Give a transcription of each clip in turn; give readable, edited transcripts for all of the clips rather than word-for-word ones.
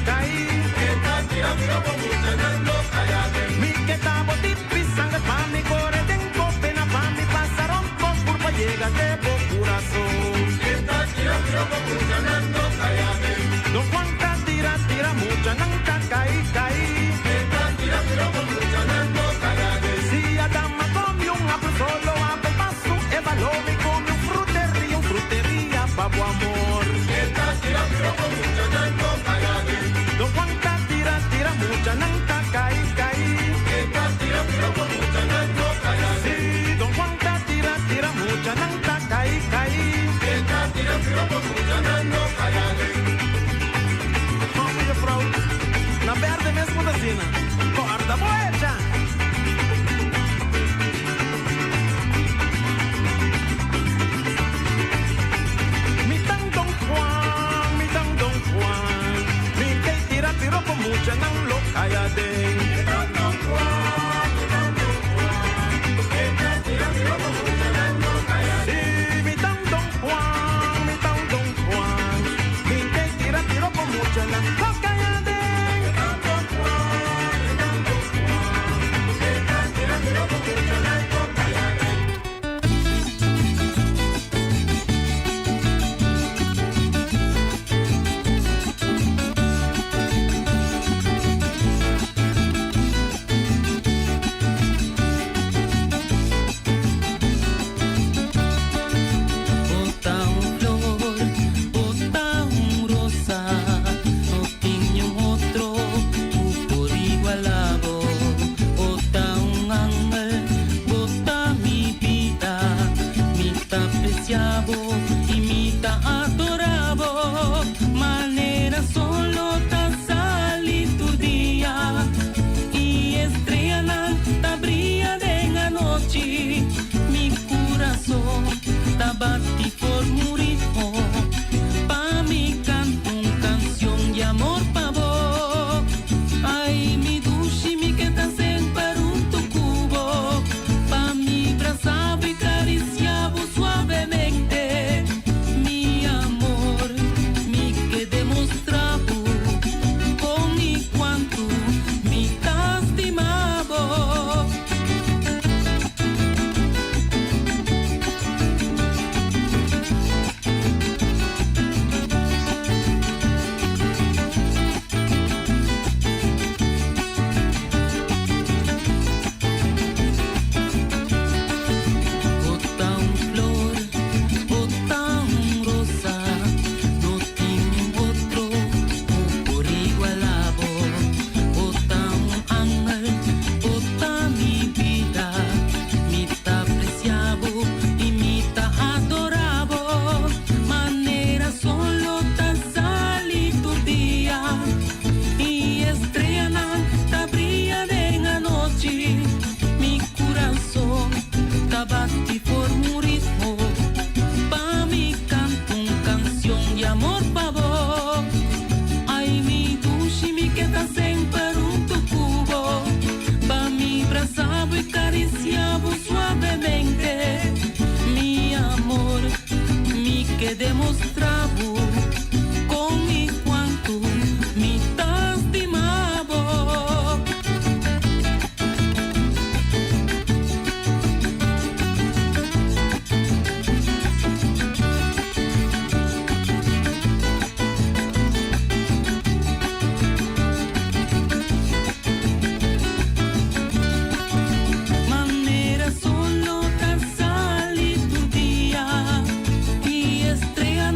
kai. Kita tira tira mucha nando kayade. Mi que tabo tipi sangre pa mi core tengo pena pa mi pasaron por curva llega de corazón. Kita tira tira mucha nando kayade. Don Juan tira tira mucha nanca kai kai. Kita tira tira mucha nando kayade. Si Adama come un apple solo apple passo e valome come un fruteria babo amor. Kita tira tira mucha nando kayade. Don Juan tira mucha nanca kai kai. Kita tira tira mucha nando kayade. Si Don Juan tira mucha nanca kai kai. Kita tira tira mucha nando kayade. Oh, minha vrouw, na verde mesmo da zina. Corda boecha. Mi tan Don Juan, mi que tiro con mucha nan lo cállate. Don Juan, kita tira tira mucha nando kayade. Sí, mi tan Don Juan, mi que tiro con mucha nan lo cállate. Don Juan, kita tira tira mucha nando kayade. Manera solo tan sali tu día y estrella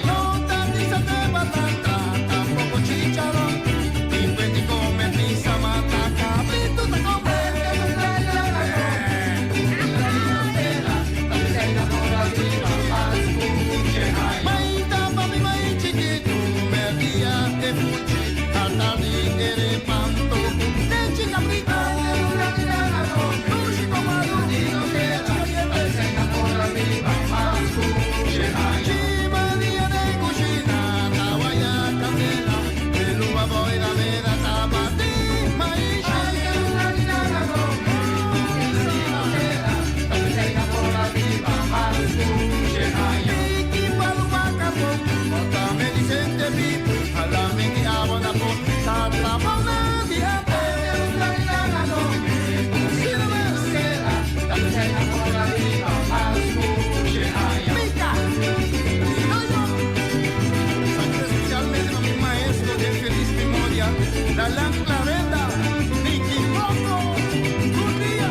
No tantiza de batata, tampoco chicharrón. Dime ni come pizza, mata cabrito te come. Maita papi mai chiquito, me via e fuchi, altari ere panto, de chicabrito. Luci comado di no che ci Maria de cucina, tawaya candela, e l'uva poi la vera tabati, mai La Clarenda, Nicky Poco, un día.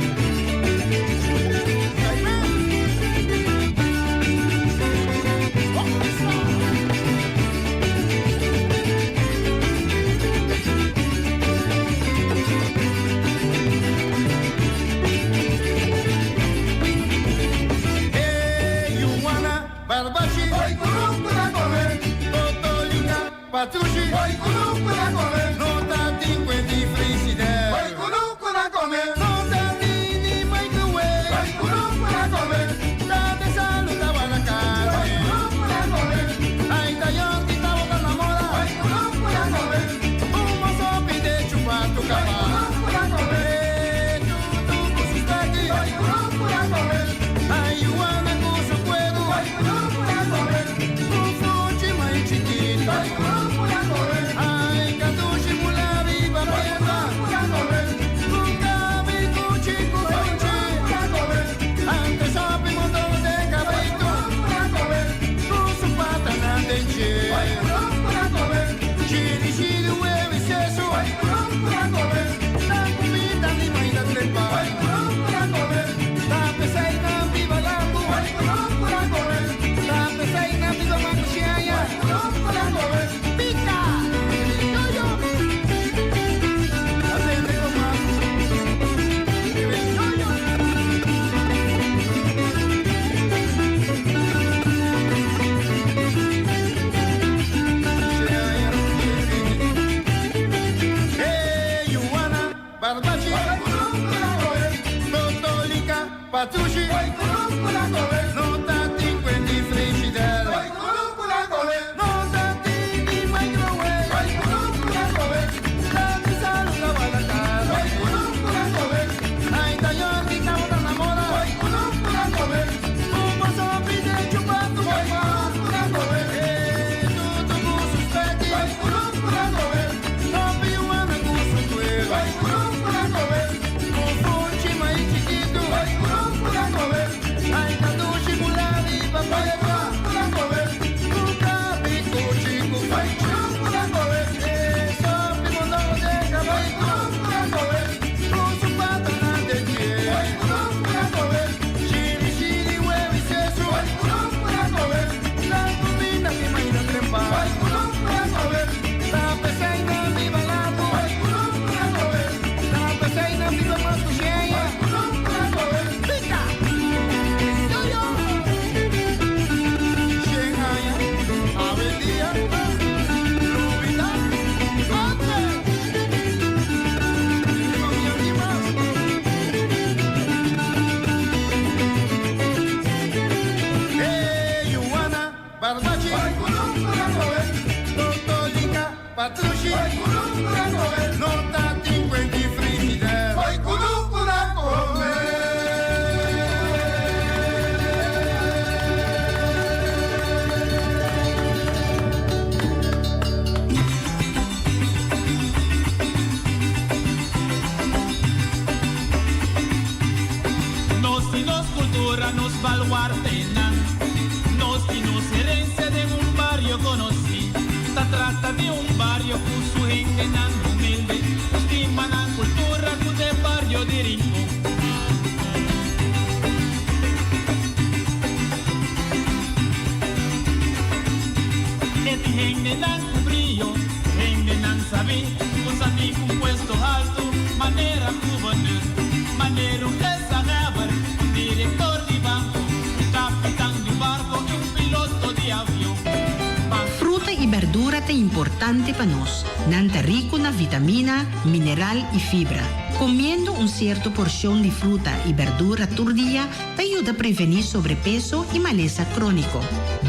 Barbaci, hoy culúncula comer, Totolica, Patrucci, hoy culúncula comer, nota 5 di frigidaire, hoy culúncula comer, nota di microwave, hoy culúncula comer, date salud a Guadalajara, hoy culúncula comer, ay taglion di tavo con la moda, hoy culúncula comer, un mozo pide chupato capa, hoy culúncula comer, tu cosustaki, hoy culúncula comer, ay iguana con su juego, hoy culúncula comer, un fuchi mai chiquito, hoy culúncula comer, ay cantuchi mula viva pieta, un cabi cuchi cuchi, antes sapimo todo de cabrito, con su pata nandenche, chili chili huevo y seso, la comida ni mai da trepa, la pesaina viva lambu, la pesaina viva manchiaya, pica, yo, atende nomás, hey, Ioana, Barbaci, Totolica, Patrucci, nota 5 di frigidaire, nota di microwave, date salud a Guadalajara, ay taglion di tavo con la moda, un mozo pide chupato, tutto con sus petti, no piuana con su cuero, con fuchi mai chiquito, ay cantuchi mula viva pieta, con capi cuchi cuchi, sapimo no de cabrito, con su pata nandenche, chili chili huevo y seso, la comida que mai da trepa, la pesaina viva lambu, la pesaina viva mancucheia, pica, yo, Shanghai, Avenida, Lubida, Ate, hey, Ioana, Barbaci, Totolica, Patrucci, nota 5 di frigidaire, hoy culúncula comer. Nos y nos cultura, nos baluartenan, nos y nos herencia de un barrio conocí, se trata de un barrio con su gente tan humilde, Gente nan brillo, gente nan sabe, cosa mi compuesto alto, manera gouverneur, manera desagraver, director di banco, capitán di barco e un piloto di avião. Fruta y verdura te importante para nos, nanta rico na vitamina, mineral y fibra. Comiendo una cierta porción de fruta y verdura por día te ayuda a prevenir sobrepeso y maleza crónico.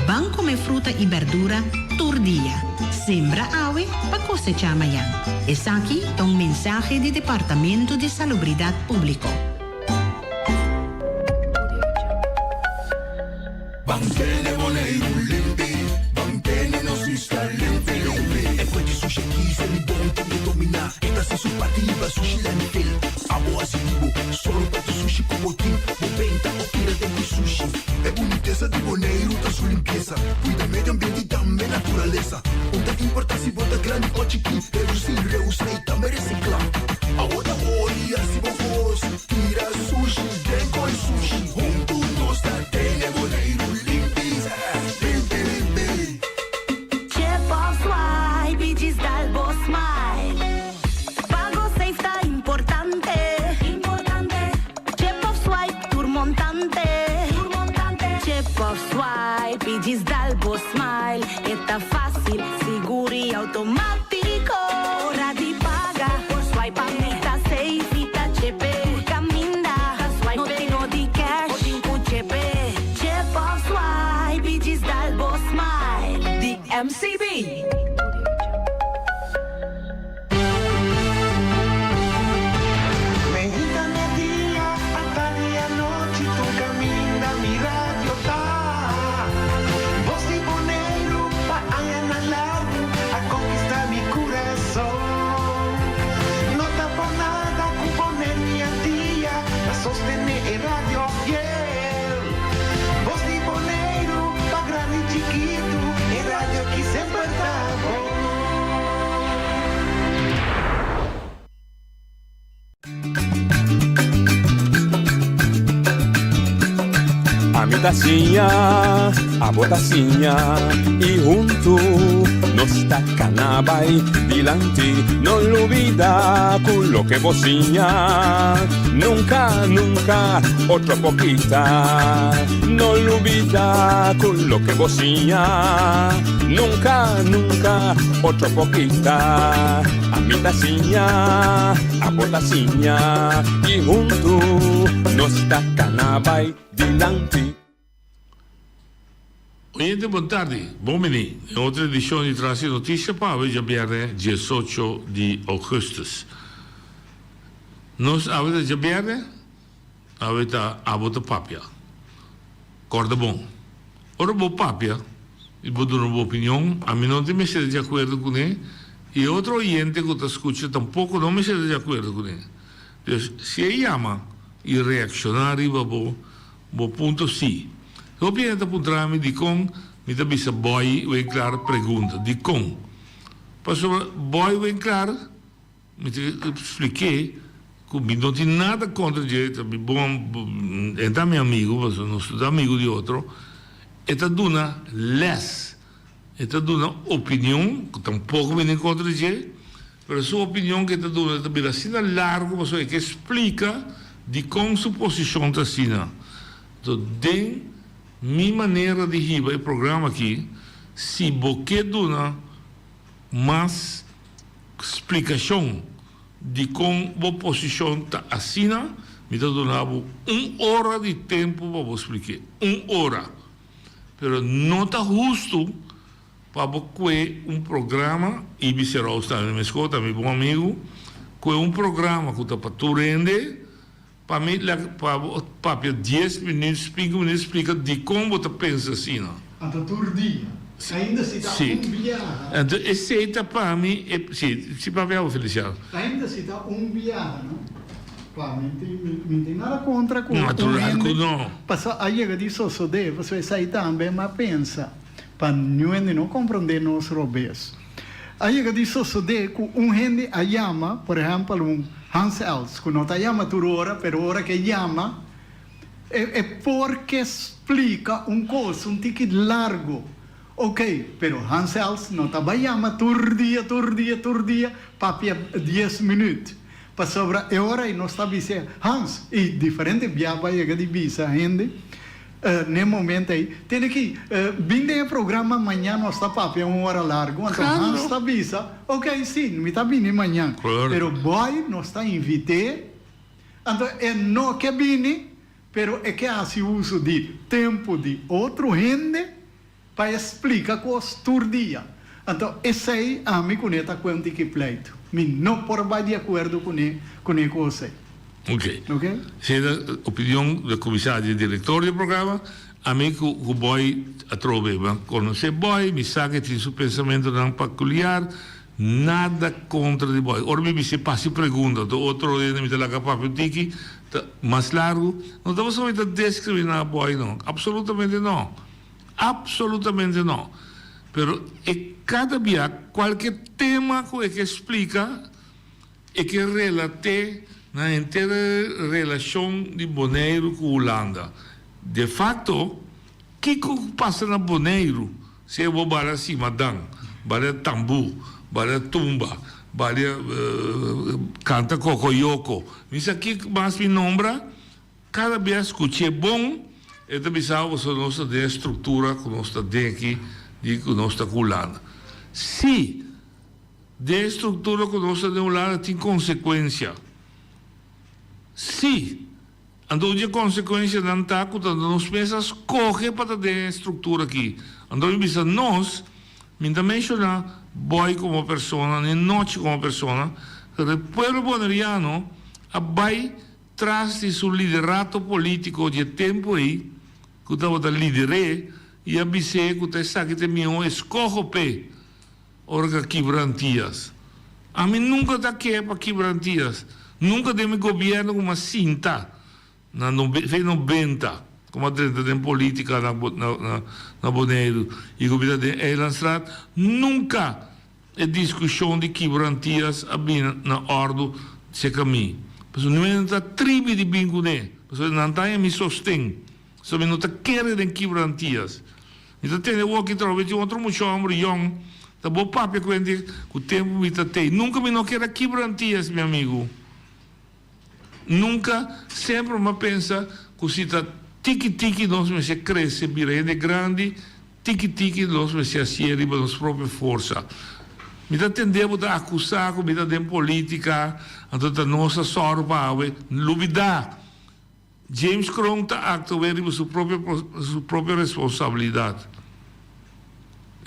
Van comer fruta y verdura por día. Sembra ave para cosechar mañana. Es aquí un mensaje del Departamento de Salubridad Público. Bantene volevo limpi, bantene non si sta limpi. E poi di sushi chi se li bonti di domina. E da se su partiva sushi l'anifil. Amo asitivo, solo per sushi come team. Moventa o tira dentro sushi. E bonitezza di boneiro da sua limpieza. Cuida medio ambiente e também naturaleza. Onde que importa se bota grande ou chiquinho. Reduzir, reusar e também reciclar. A outra olha se vos tira sushi, dentro e sushi. Junto nós da tene boneiro limpi, limpi, limpi. Chef Swipe, diz dal boss smile. Pago safe tá importante. Chef Swipe, turmontante. Chef Swipe, diz dal boss smile. Está fácil, seguro e automático. Hora de pagar, por swipe a mim tá safe e tá chepe. Caminda, no tenho de cash, o chepe. Chef Swipe, diz dal boss smile. The MCB. A mi tacinha, a botacinha e junto nos tacanabay dilante, no olvida quello que vocinha. Nunca, nunca, otra poquita, no olvida quello que vocinha. Nunca, nunca, otra poquita. A mi tacinha, a botacinha e junto nos tacanabay dilante. Oyente, buon tardi, buongiorno. In altra edizione di Trassi Notizie para hoje é 18 de augustus. Nós avete già bere, avete avuto papia. Corda bom. Ora bo papia, il bo dare un'opinione, a me non mi siete di acuerdo con lei, e altro oyente che ti ascolta tampoco non mi siete di acuerdo con lei. Pues, se chiama il reazionario, bo punto sì. Ovviamente puntrami di con, mi da bisa boy wen klaar pergunta, di con. Passo boy wen klaar, mi te expliquei, mi non ti nada contra gente, mi bom, é da meu amigo, mas não sou amigo de outro, e ta duna less, e ta duna opinião, que tampouco vem contra gente, mas a sua opinião que ta duna, ta bira assim largo, mas é que explica de como sua posição ta assim. Então, den minha maneira de riba o programa aqui, se você dá mais explicação de como a posição está assim, me dá uma hora de tempo para você explicar. 1 hora. Mas não está justo para você programa, e Bicerol está na minha escola, meu bom amigo, que é programa que está para tu render. Para mim, para 10 minutos, 5 minutos, explica de como você pensa assim. Então, todo dia. Ainda se está viagem. Então, esse para mim, se para ver, Feliciano. Ainda se está viagem, não? Claro, não tem nada contra com não. Passa a chega de sociedade, você sai também, mas pensa, para não compreender nossos robês. A chega de sociedade, com gente a chama, por exemplo, Hans Els, que não está chamando por hora, mas hora que chama, é porque explica coisa, tique largo, Ok, pero Hans Els não trabalhava todo dia, papia 10 minutos. Para sobra a hora e nós estamos dizendo, Hans, e diferente viaba chega de visa, gente, nesse momento aí, tem que, vindo o programa amanhã, nós está papia 1 hora largo, então Hans está visa, ok, sim, me está vindo amanhã, pero boy, nós está invitado, então é não que vindo, pero é que faz uso de tempo de outro gente, para explicar coisas todo dia. Então, esse aí, a mim, conecta com o que pleito. Me não por vai de acordo com a coisa. Ok. Ok? Se a opinião do comissário e diretor do programa, a mim que o boy a trove, quando se boy, me sabe que tem seu pensamento não peculiar, nada contra o boy. Ora, me se passa pergunta, do outro dia me dá a capa tiki, mais largo, não estamos somente a discriminar o boy, não. Absolutamente não. Absolutamente não. Pero cada dia, qualquer tema que explica e que relate na inteira relação de Bonaire com Holanda. De fato, o que passa na Bonaire? Se eu vou para cima, para tambu, para tumba, para canta cocoyoco. Isso aqui mais me nombra, cada vez escutei bom, e também sabe a nossa estrutura que nós temos aqui, que nós temos Holanda. Se a estrutura que nós temos Holanda tem consequência, se então a consequência não está, quando nós pensamos, corre para a estrutura aqui. Então, nós, me mencionar, boy como pessoa, nem noite como pessoa, que o povo bonaireano vai atrás de seu liderato político de tempo aí, que estava a liderar, e a dizer que você sabe que tem meu escorro pé, orga quebrantias. A mim nunca está aqui para quebrantias. Nunca tem governo com uma cinta, na 90, como a de política na Bonaire e governo de Eilandstraat, nunca é discussão de quebrantias na ordem de caminho. Porque não é uma tribo de binguné, porque não está me sostém. Só não está querendo de quebrantias. Então tem o que trova de outro muito homem young, tá bom papo que o tempo me tá tem. Nunca me não quer quebrantias, meu amigo. Nunca, sempre me pensa que se está tiki nós me se cresce, virando grande, tiki nós me se assiere para nossa própria força. Me tá tendendo a acusar, me tá dentro política, então a nossa sorpa, lubida. James Cron está actuando sua própria responsabilidade.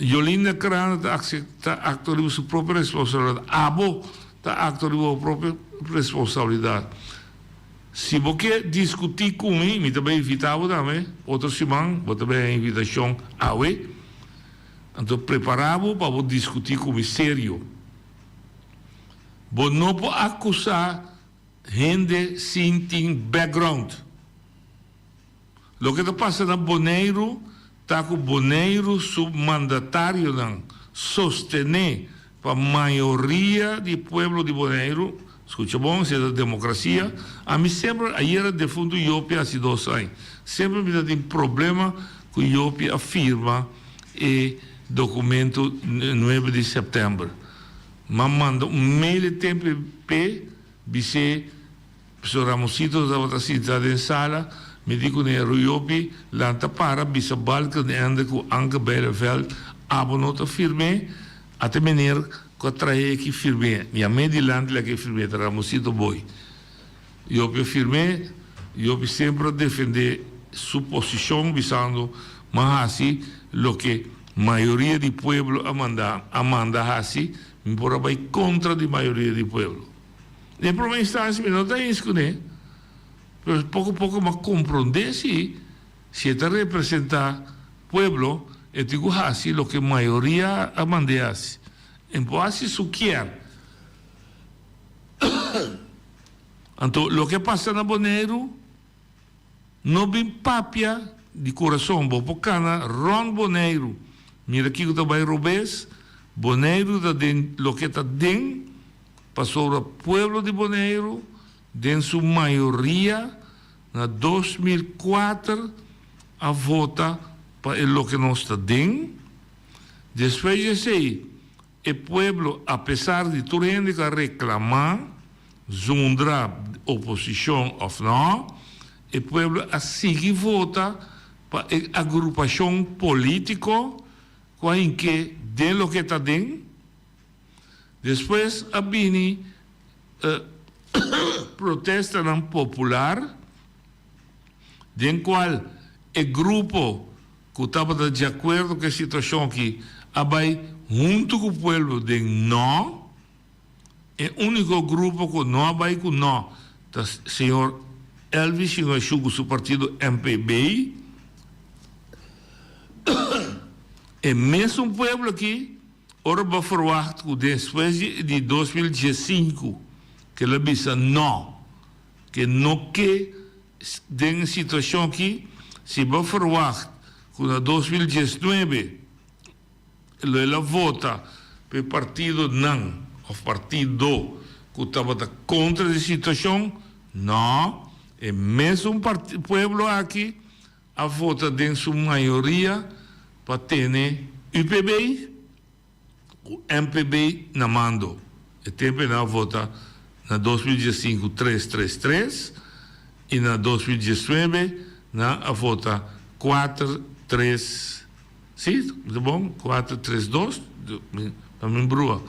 Yolinda Kran está actuando sua própria responsabilidade. Abo está actuando sua própria responsabilidade. Se você discutir comigo, me também invitava também, outra semana, vou também a invitação a você. Então, preparava para discutir comigo sério. Você não pode acusar gente sem background. O que está passando na Bonaire, está com o Bonaire submandatário não sostener para a maioria do povo de Bonaire, escuta bom, se é da democracia, a mim sempre, aí era de fundo IOP há 2 anos, sempre me dá um problema que o IOP afirma e documento 9 de setembro. Mas manda mail tempo para dizer, professor Ramosito, da outra cidade em sala, me digo que o IOP lanta para bisa balca de anda com Anke Bijleveld abonota firme até maneira que trae que firme e a meio land lá que firme tra Ramosito boy IOP firme IOP sempre defender sua posição visando mas assim lo que maioria do povo amanda assim embora vai contra a maioria do povo em primeira instância me não está isso né pero pouco a pouco me compreender se está representar pueblo e digo assim lo que a maioria amande assim então assim su quer então lo que passa na Bonaire não bem papia de coração bopocana Ron Bonaire mira aqui que está vai Robes Bonaire da den lo que está den passou o pueblo de Bonaire de sua maioria, na 2004, a vota para o que nós está dentro, Después de sei, el pueblo, a pesar de tu gente que reclamar, zonder oposición o no, el pueblo a seguir vota para a agrupación político en que de lo que está dentro. Después abini protesta popular, den cual el grupo que estaba de acuerdo con la situación que había junto con el pueblo de no, el único grupo que no había con no, el señor Elvis, señor Chugo, su partido MPB, el mismo pueblo aquí, ahora va a verwacht que después de 2015, que le dice no, que no que den situación aquí, se va a verwacht que en 2019 le vota para el partido NAN, o partido que estaba contra la situación, no, el mismo pueblo aquí a vota en su mayoría para tener UPB, o MPB na mando. El tiempo na vota na 2015 333 e na 2019 na a vota 4-3. Sim, tá bom? 4-3-2. Para mim, brua.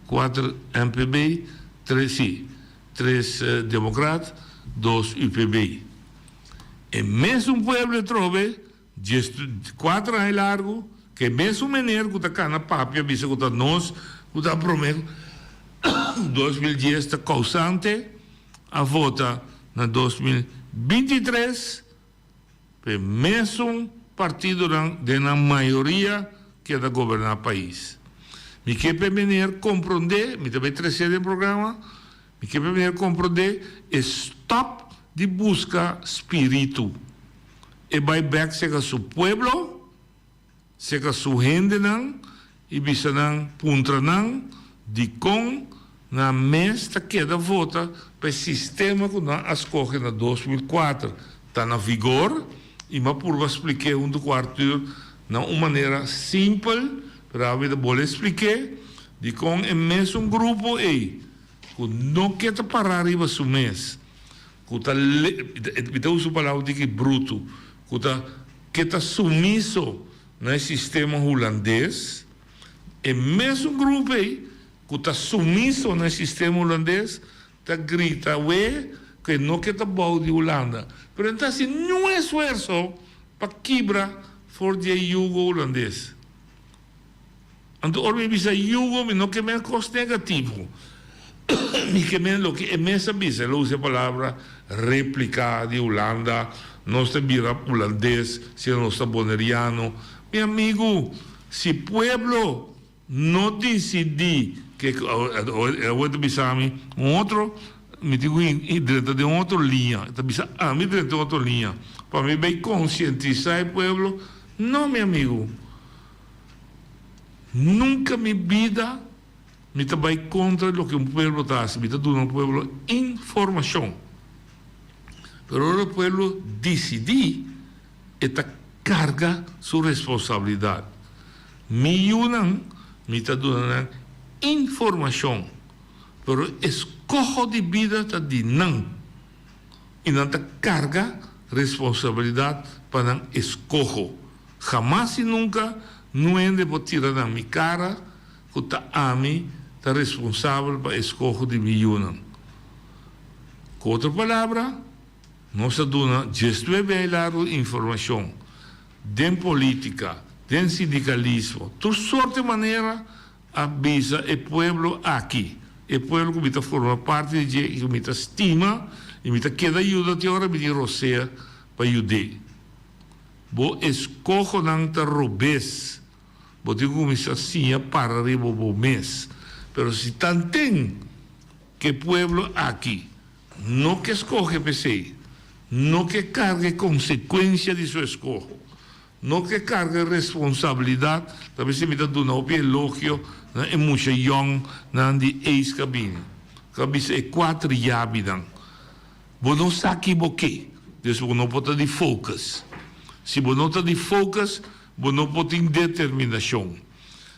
4 MPB, 3 sim. 3 Democrat, 2 UPB. E mesmo pueblo trove 4 anos largo, que mesmo maneiro que está cá na papia, bisa que está nós, que está prometo 2010 está causante a vota na 2023 para mesmo partido da maioria que é da governar o país. Me quer permitir compreender, me também trazer no programa, me quer permitir compreender stop de busca espírito. E vai back seja seu pueblo, seja sua gente não, e bisa não, puntra não, de com na mesta queda vota para o sistema que nós escolhe na 2004 está na vigor e mas por explicar do quarto de uma maneira simples para a vida vou explicar de com é mesmo grupo aí que não quer parar aí o mês que está uso a palavra de que bruto que está sumiso no sistema holandês é mesmo grupo aí que está sumiso no sistema holandês, está grita, que não quer bom de Holanda. Mas então, assim, não é esforço para quebrar fora de jugo holandês. Então, ora, me diz, jugo, não que é costo negativo. Me que é o que é mesmo, ele usa a palavra réplica de Holanda, não está vira holandês, se não está boneriano. Meu amigo, se pueblo não decidir que eu bisami outro me digo dentro de outra linha bisa a mim dentro de outra linha para mim bem conscientizar o povo não meu amigo nunca me vida me trabalhei contra o que um povo está me está dando um povo informação pero o povo decidir esta carga sua responsabilidade me unam me está dando informação, pero escojo de vida está de não e não está carga responsabilidade para não escojo jamás e nunca não é de tirar na minha cara que está a mim está responsável para escojo de milhões com outra palavra não se dá gesto bem largo informação de política de sindicalismo toda sorte de maneira avisa o povo aqui. O povo que me forma parte de que me estima e me queda ajuda até agora me roceia para ajudar. Bo escojo não te roubes. Bo digo me assim para arriba o mês. Pero se tantem que o povo aqui não que escoge PC, não que cargue consequência de seu escojo, não que cargue responsabilidade, talvez se me dá um elogio é muito young na de ex-cabine. Cabine é 4 jabidan. Você não sabe o que. Dus você não pode de focus. Se você não está de focus, você não pode ter determinação.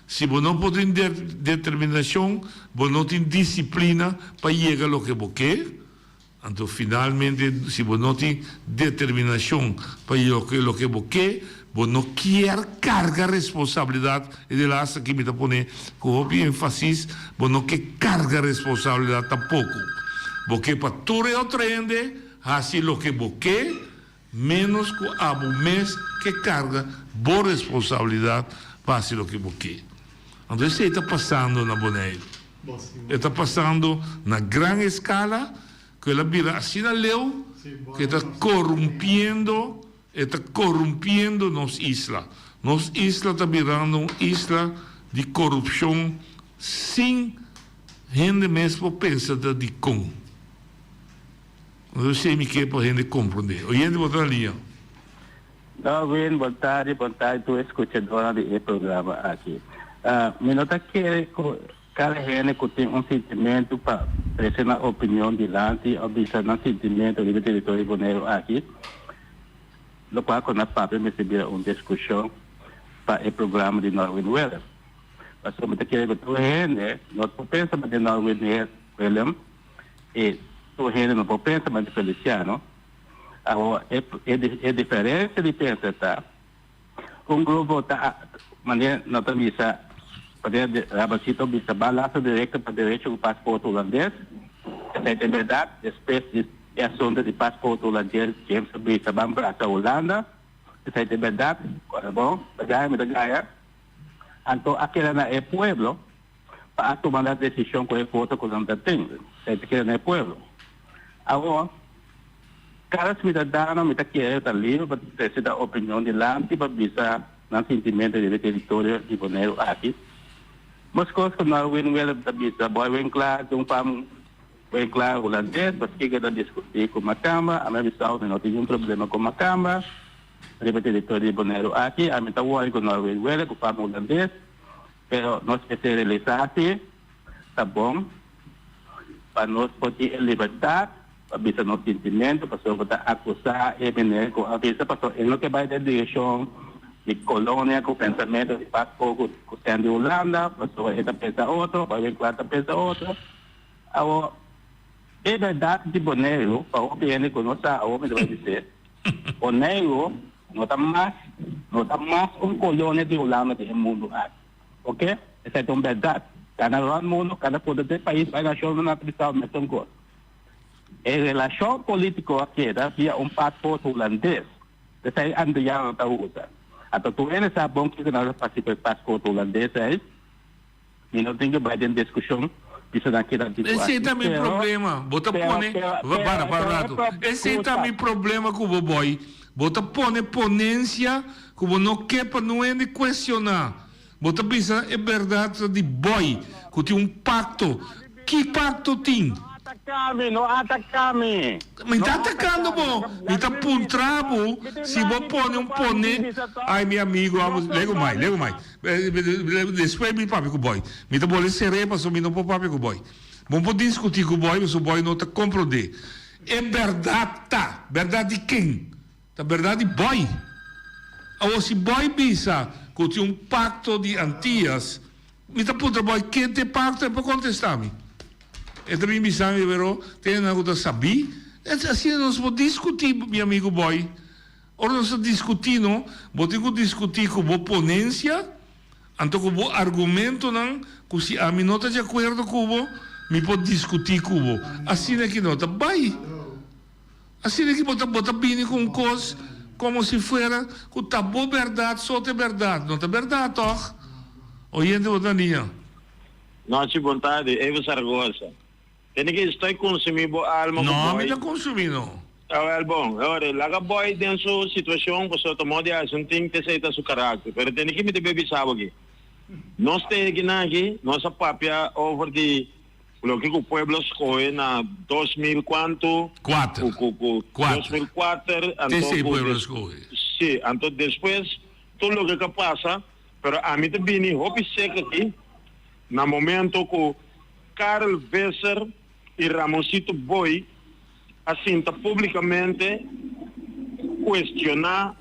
Se você não pode ter determinação, você não tem disciplina para chegar a lo que você quer. Então, finalmente, se você não tem determinação para chegar a lo que você quer, você não quer carregar responsabilidade. E de lá, aqui me está pondo com ênfase, você não quer carregar responsabilidade tampoco. Porque para todo o trende, assim o que você quer, menos que a mês que carga boa responsabilidade para fazer o que você quer. Então, isso está passando na Bonaire. Está passando na grande escala, que ela vira assim na leu, que está corrompendo nos islas. Nos islas está virando uma isla de corrupção sem gente mesmo pensar de como. Eu sei que para a gente compreender. O gente botar ali. Darwin, boa tarde, tu escutadora do programa aqui. Me nota que cada gente tem um sentimento para pressionar a opinião de lante, observar o sentimento do território bonaire aqui. No qual, quando a Papa me recebeu uma discussão para o programa de Norwin Weller. Mas como te quero que tu gente, nós pensamos de Norwin Weller, e tu gente não pensa mais de Feliciano. Agora, é diferença de pensar, tá? grupo está, maneira, não está bisa, pada Rabasito bisa balança direta para direito do passaporte holandês. Essa é a verdade, espécie de assunto de passaporte holandês, James bisa bambra para a Holanda. Essa é a verdade, bom, bagay, medagaya. Então, aquela na é pueblo, para tomar a decisão com a foto que não tem. Aquela na é pueblo. Agora, cada cidadão me está querendo livre para ter a opinião de lá, para visar o sentimento do território de Bonaire aqui. Mas coisas que não é bisa, boy, vem claro, vem claro holandês, mas que quer discutir com a Câmara, a minha visão não tem problema com a Câmara, o território de Bonaire aqui, a minha visão com o Noruega, com o holandês, mas nós queremos realizar, tá bom, para nós poder liberdade, para bisa no sentimento, para sobre acusar e venir com a visa, para ele não que vai ter direção de colônia com pensamento de passaporte com o de Holanda, para sobre ele pensa outro, para ele pensa outro. Agora, é verdade de Bonaire, para o PN que nós a homem vai dizer, Bonaire não está mais colônia de Holanda do mundo, ok? Essa é uma verdade. Cada mundo, cada país vai achar uma prisão mesmo coisa. A relação política aqui via passaporte holandês. Essa é a Andriana está usando. Então, tu ainda sabe bom que nós participamos do passaporte holandês, e não tem que vai ter discussão. Esse é também problema. Bota pone. Para. Esse é também problema com o boy. Bota pone ponência que não quer para não é de questionar. Bota pensar é verdade de boy que tem pacto. Que pacto tem? Não atacame. Me está atacando, bom. Me está puntrabo. Se vou pôr pone. Ai, meu amigo, vamos. Lego mais. Depois me papi com o boy. Me está bolando sereba, só me não pôr papi com o boy. Vamos discutir com o boy, mas o boy não está compreendendo. É verdade, tá? Verdade de quem? Tá verdade de boy. Ou se boy pensa que tem pacto de Antillas, me está puntrabo, boy, quem tem pacto é para contestar-me. E também me sabe, pero tem algo a saber. Assim nós vamos discutir, meu amigo boy. Ora nós estamos discutindo, vamos discutir com a ponência, então com o argumento, não, que se a mim não está de acordo com o, me pode discutir com o. Assim é que não está bem. Assim é que bota bem com coisas como se fosse que está boa verdade, só tem verdade. Não está verdade, toh. Oyente, botaninha. Nossa vontade, Evo Sargosa. Tem que estar consumindo alma. Não, me está consumindo. É bom. Agora, lá boy tem sua situação, você tomou de ação, tem que aceitar seu caráter. Mas tem que me beber sábado aqui. Nós temos aqui, nossa papia over de o que o pueblo escolhe na 2000 quanto? 4. 2004. Esse pueblo escolhe. Sim, então depois, tudo o que passa, pero a mim também, houve seca aqui, no momento que Karl Vesser e Ramosito Boy assim publicamente questionar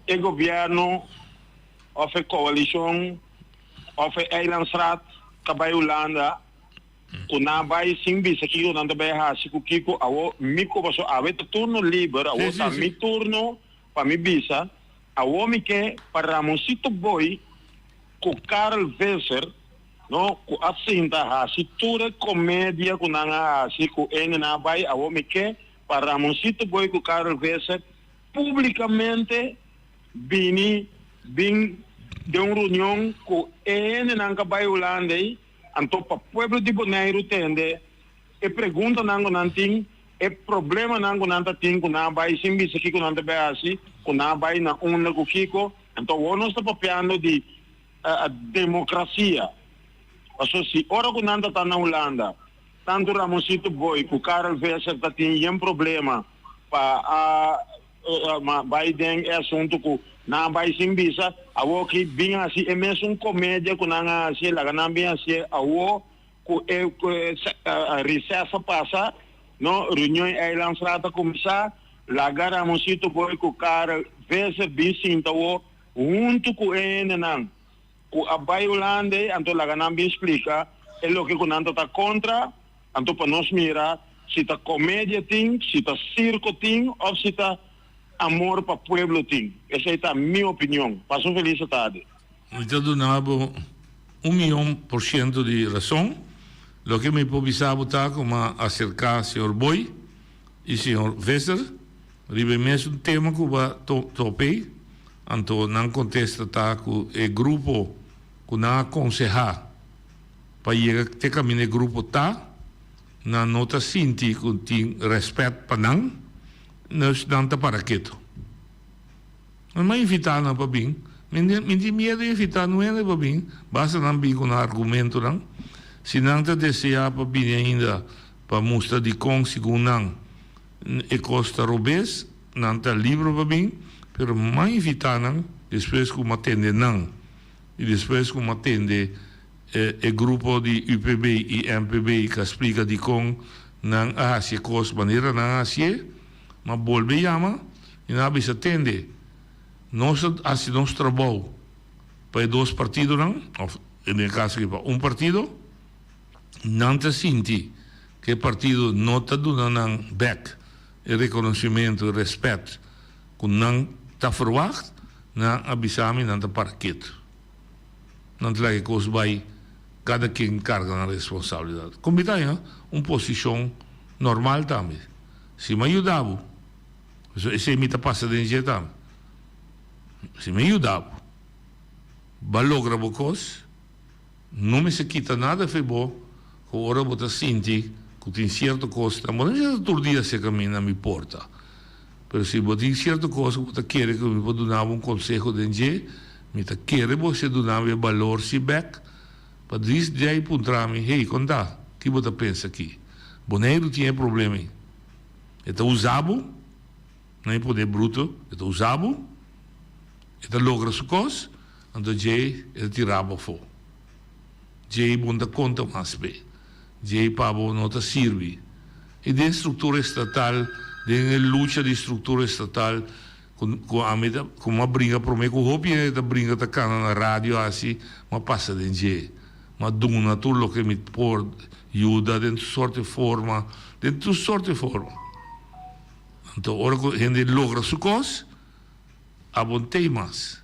o governo ou a coalição of Eilandstraat, kabay Ulanda, kuna bay simbi sa kiko nanda bay hasi ku kiko awo miko baso awe turno liber awo sa mi turno pa mi bisa awo mi ke para Ramoncito Boy ku Karl Vesser no ku asinta hasi ture komedia ku nanga hasi ku na bay awo mi ke para Ramoncito Boy ku Karl Vesser publicamente bing de un reunião com nang kabay Holandês, anto pa pueblo de Bonaire tende e pergunta nango nanting e problema nango nanta ting kuna bay simbi saki kuna nanta beasi kuna bay na una ku kiko anto wono sta papiano di democracia. Aso si ora kuna nanta ta na Holanda tanto Ramoncito Boy ku Karl Vesser ta ting yen problema pa Biden é assunto ku na bay simbisa awo ki binga si emesun comédia ku nanga si laga nambia si awo ku recessa passa no reunião Eilandstraat começar laga Ramoncito Boy ku Karl Vesser bisinta wo junto ku nang ku abay Holande anto laga nambia explica é lo que ku nanto ta contra anto pa nos mira si ta comédia ting si ta circo ting of si ta amor para o pueblo tem. Essa é a minha opinião. Passo feliz tarde. Eu donava 1.000.000% de razão. O que me pobisava tá como acercar o senhor Boy e o senhor Vesser. Ribe mesmo tema que eu topei. Então, não contesta tá com o grupo que não aconselha para chegar até caminho do grupo tá. Não nota sinti que tem respeito para não. Nós não está para quieto. Não é invitar na babim. Minha medo é invitar não é babim. Basta não vir com um argumento não. Se não está desejar babim ainda para mostrar de consigo não e costa robês não está livre babim. Pero mais invitar não. Depois como atende não e depois como atende o grupo de UPB e MPB que explica de com não se costa maneira não se mas volve chama e não se atende. Nós assim nosso trabalho para dois partidos não, ou no caso para partido, não te sente que o partido não está dando back e reconhecimento e respeito que não está verwacht, não avisamos não está para quieto. Não te que coisa vai cada quem carga na responsabilidade. Como está uma posição normal também. Se me ajudava se me passa de injetar se me ajudava logra bocos não me se quita nada foi bom que ora bota senti que tem certa coisa mas não é todo dia se caminha na minha porta mas se botar certa coisa que quer que me pode dar conselho de inje me tá quer você dar valor se back para dizer aí puntrami hey conta que você pensa aqui Bonaire tinha problema então usava não é poder bruto, é usado, é logra sua coisa, então Jay é tirava fora. Jay bunda conta mais bem, Jay pabo não te serve. E da estrutura estatal, da luta de estrutura estatal, com uma briga para mim, com o hobby da briga da cana na rádio assim, mas passa de Jay, mas duna tudo o que me pode ajuda dentro de sorte forma. Então, ora que a gente logra sua coisa, há bom temas.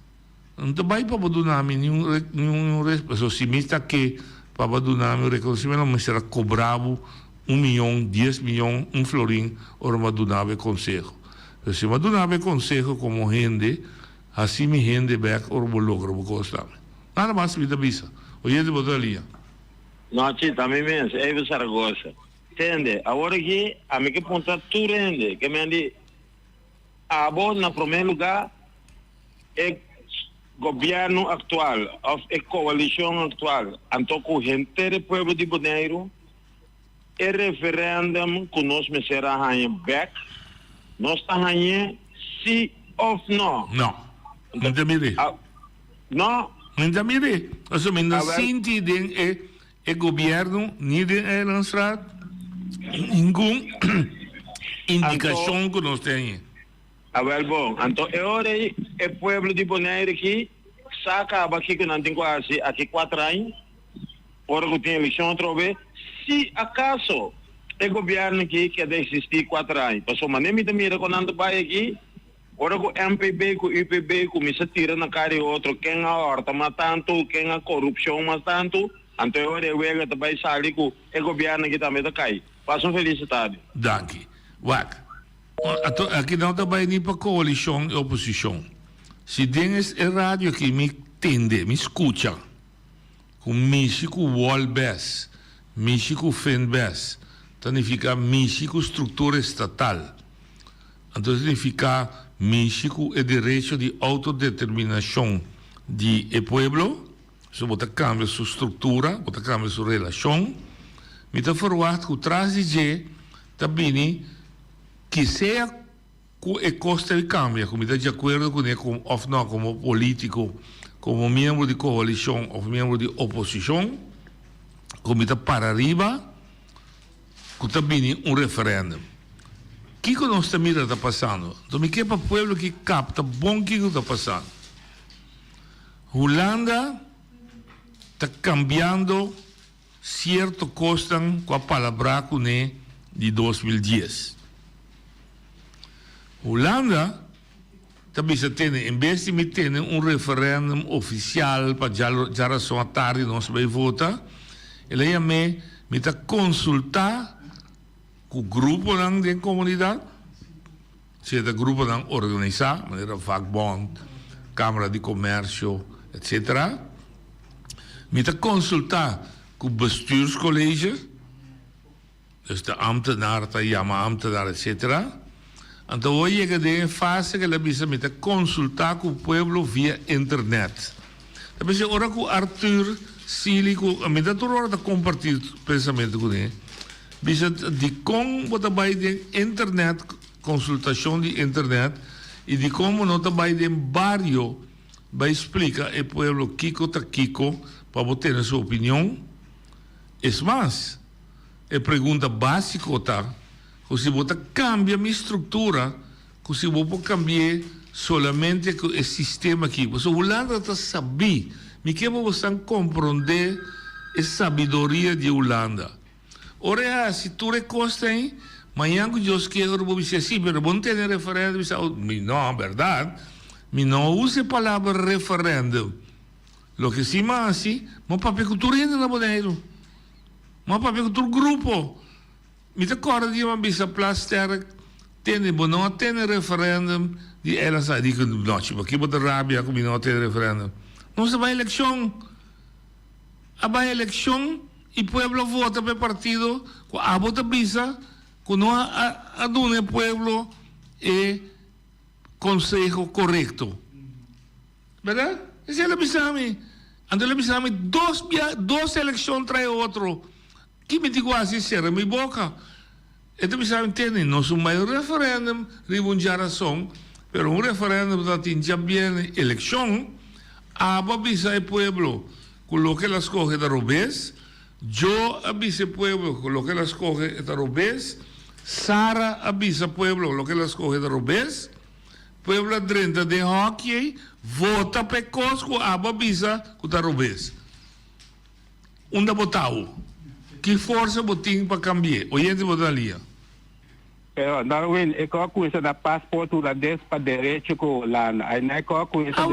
Não vai para donar nenhum respeito. Se me está aqui para donar meu reconhecimento, mas será cobrado 1 milhão, 10 milhões, florim, ora me donar o conselho. Se me donar o conselho como gente, assim me rende back, ora me logra o coisa. Nada mais me dá visa. Hoje é de botar ali. Não, também mesmo, é o Saragossa. Entende? Agora que a mim que ponta tu rende, que me diz, a bom na primeiro lugar é governo atual, é coalição atual, então com gente do povo de Bonaire, é referendum que nós me será back, nós está sim ou não? Não, não te mire. Não? Não te mire. Assim, não senti é governo, nem de Eilandstraat, nenhuma indicação que nós temos. Bom, então é hora o povo de Bonaire aqui sa acaba aqui que não tem quase aqui 4 anos, ora que tem eleição outra vez, se acaso o governo aqui quer existir 4 anos, passou mas nem me mira quando ando vai aqui, ora que o MPB, que o IPB, que me se tira na cara e outro, quem a horta mas tanto, quem a corrupção mas tanto, então eu vou também sair que o governo aqui também está cai. Faça felicidade. Danke. Wak. Aqui não também nem para coalição e oposição. Se tens a rádio que me entende, me escuta, com México wall best, México fan best, significa México estrutura estatal. Então significa México é direito de autodeterminação de el pueblo, so bota cambia sua estrutura, bota cambia sua relação, me está forward que o transigê também que seja e costa de cambio, como está de acordo com ele, ou não, como político, como membro de coalição ou membro de oposição, como está para arriba, que também referendo. O que nós também está passando? Então, me quer para o povo que capta bom que está passando. Holanda está cambiando certo costa com a palavra com ele de 2010. Holanda também se tem, em vez de ter referendum oficial para já razão à tarde nós vai votar, ele ia me consultar com o grupo da comunidade, se é o grupo da organizar, maneira vakbond, Câmara de Comércio, etc. Me consultar com o bestuurscollege, dus de ambtenaar, de ambtenaar, etc. Então, hoje é que fase que ele precisa consultar com o povo via internet. Depois, agora com o Arthur Silico, a mim está toda compartilhar pensamento com ele. Bisa de como você vai de internet, consultação de internet, e de como não vai de barrio, vai explicar ao povo Kiko ta Kiko, para ter a sua opinião. É mais, é pergunta básica, tá? Se você cambia a estrutura, se você cambiar solamente o sistema aqui. Você Holanda está sabendo, me que você compreender a sabedoria de Holanda. Ora, se tu recosta, amanhã que Deus quer, eu vou dizer assim, mas não tem referendo, não, verdade, não use a palavra referendo. Lo que sim, mas assim, mas para que tu rende na boneiro, mas para que tu grupo. Me acordo de uma bisa plaster, tem não tem referendum, de ela sabe que não, tipo aqui bota rábia como não tem referendum. Não se vai eleição, a eleição e o povo vota para partido, com a bota bisa, com não a dona povo e conselho correto, verdade? Esse é o bisame. Então o bisame dois eleições trai outro. Que me digo assim, será minha boca. Então, você entende, não é um referendum, ribunjar razão, mas referendum que tinha bem eleição, avisa o povo, coloque as coisas da revés, eu avisa o povo, coloque as coisas da revés, Sara avisa o povo, coloque as coisas da revés, povo drenta de hockey, vota para cosco, avisa que da revés. Onde botau? Que força botinho para cambiar? Oyente botalia. Pero Darwin, ikaw kung isa na passport holandês para direito ko Holanda. Ay na ikaw kung isa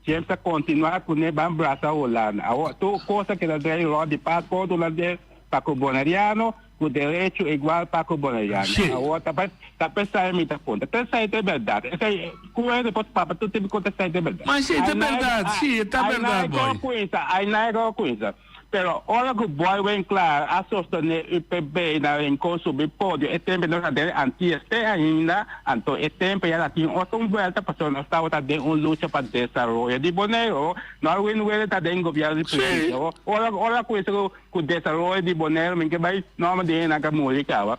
sempre continuar com ne bam brasa Holanda. Awo tu coisa que da dei ro de passport holandês para o bonariano, com direito igual para o bonariano. Awo tapos sai me tá conta. Até sai de verdade. Essa como é depois para tu tem conta sai de verdade. Mas é verdade, sim, é verdade, boy. Ai na ikaw kung isa. Pero ora que o boy vem claro a sostener o PB na encontro do pódio é tempo não tem anti-este ainda então é tempo já tem outra volta para nós estava também luta para desenvolver de Bonaire não é não está dentro governo de presidente ora com isso com desenvolver de Bonaire me que vai não de na música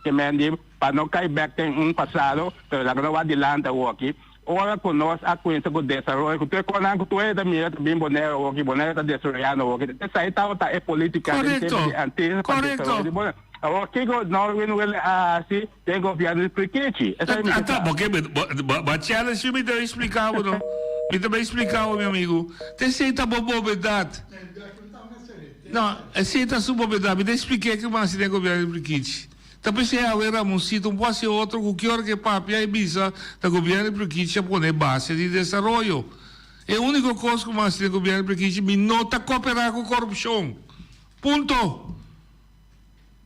que me diz para não cair back tem passado pero lá não vai adiante o aqui ora con nós a cuenta con desarrollo que tu con tu é da minha também Bonaire o que Bonaire está desarrollando o que essa tá é política correto agora que não assim tem governo de prequete essa é porque baixada se me deu explicava não me também explicar, meu amigo. Te aceita bobobedade. Não, aceita sua bobedade. Me expliquei que mais tem governo de Briquiche. Tapi saya aware um sítio um pouco outro que hora que papia e bisa da governo de Briquiche a poner base de desenvolvimento. É a única coisa que mais tem governo de Briquiche me nota cooperar com corrupção. Ponto.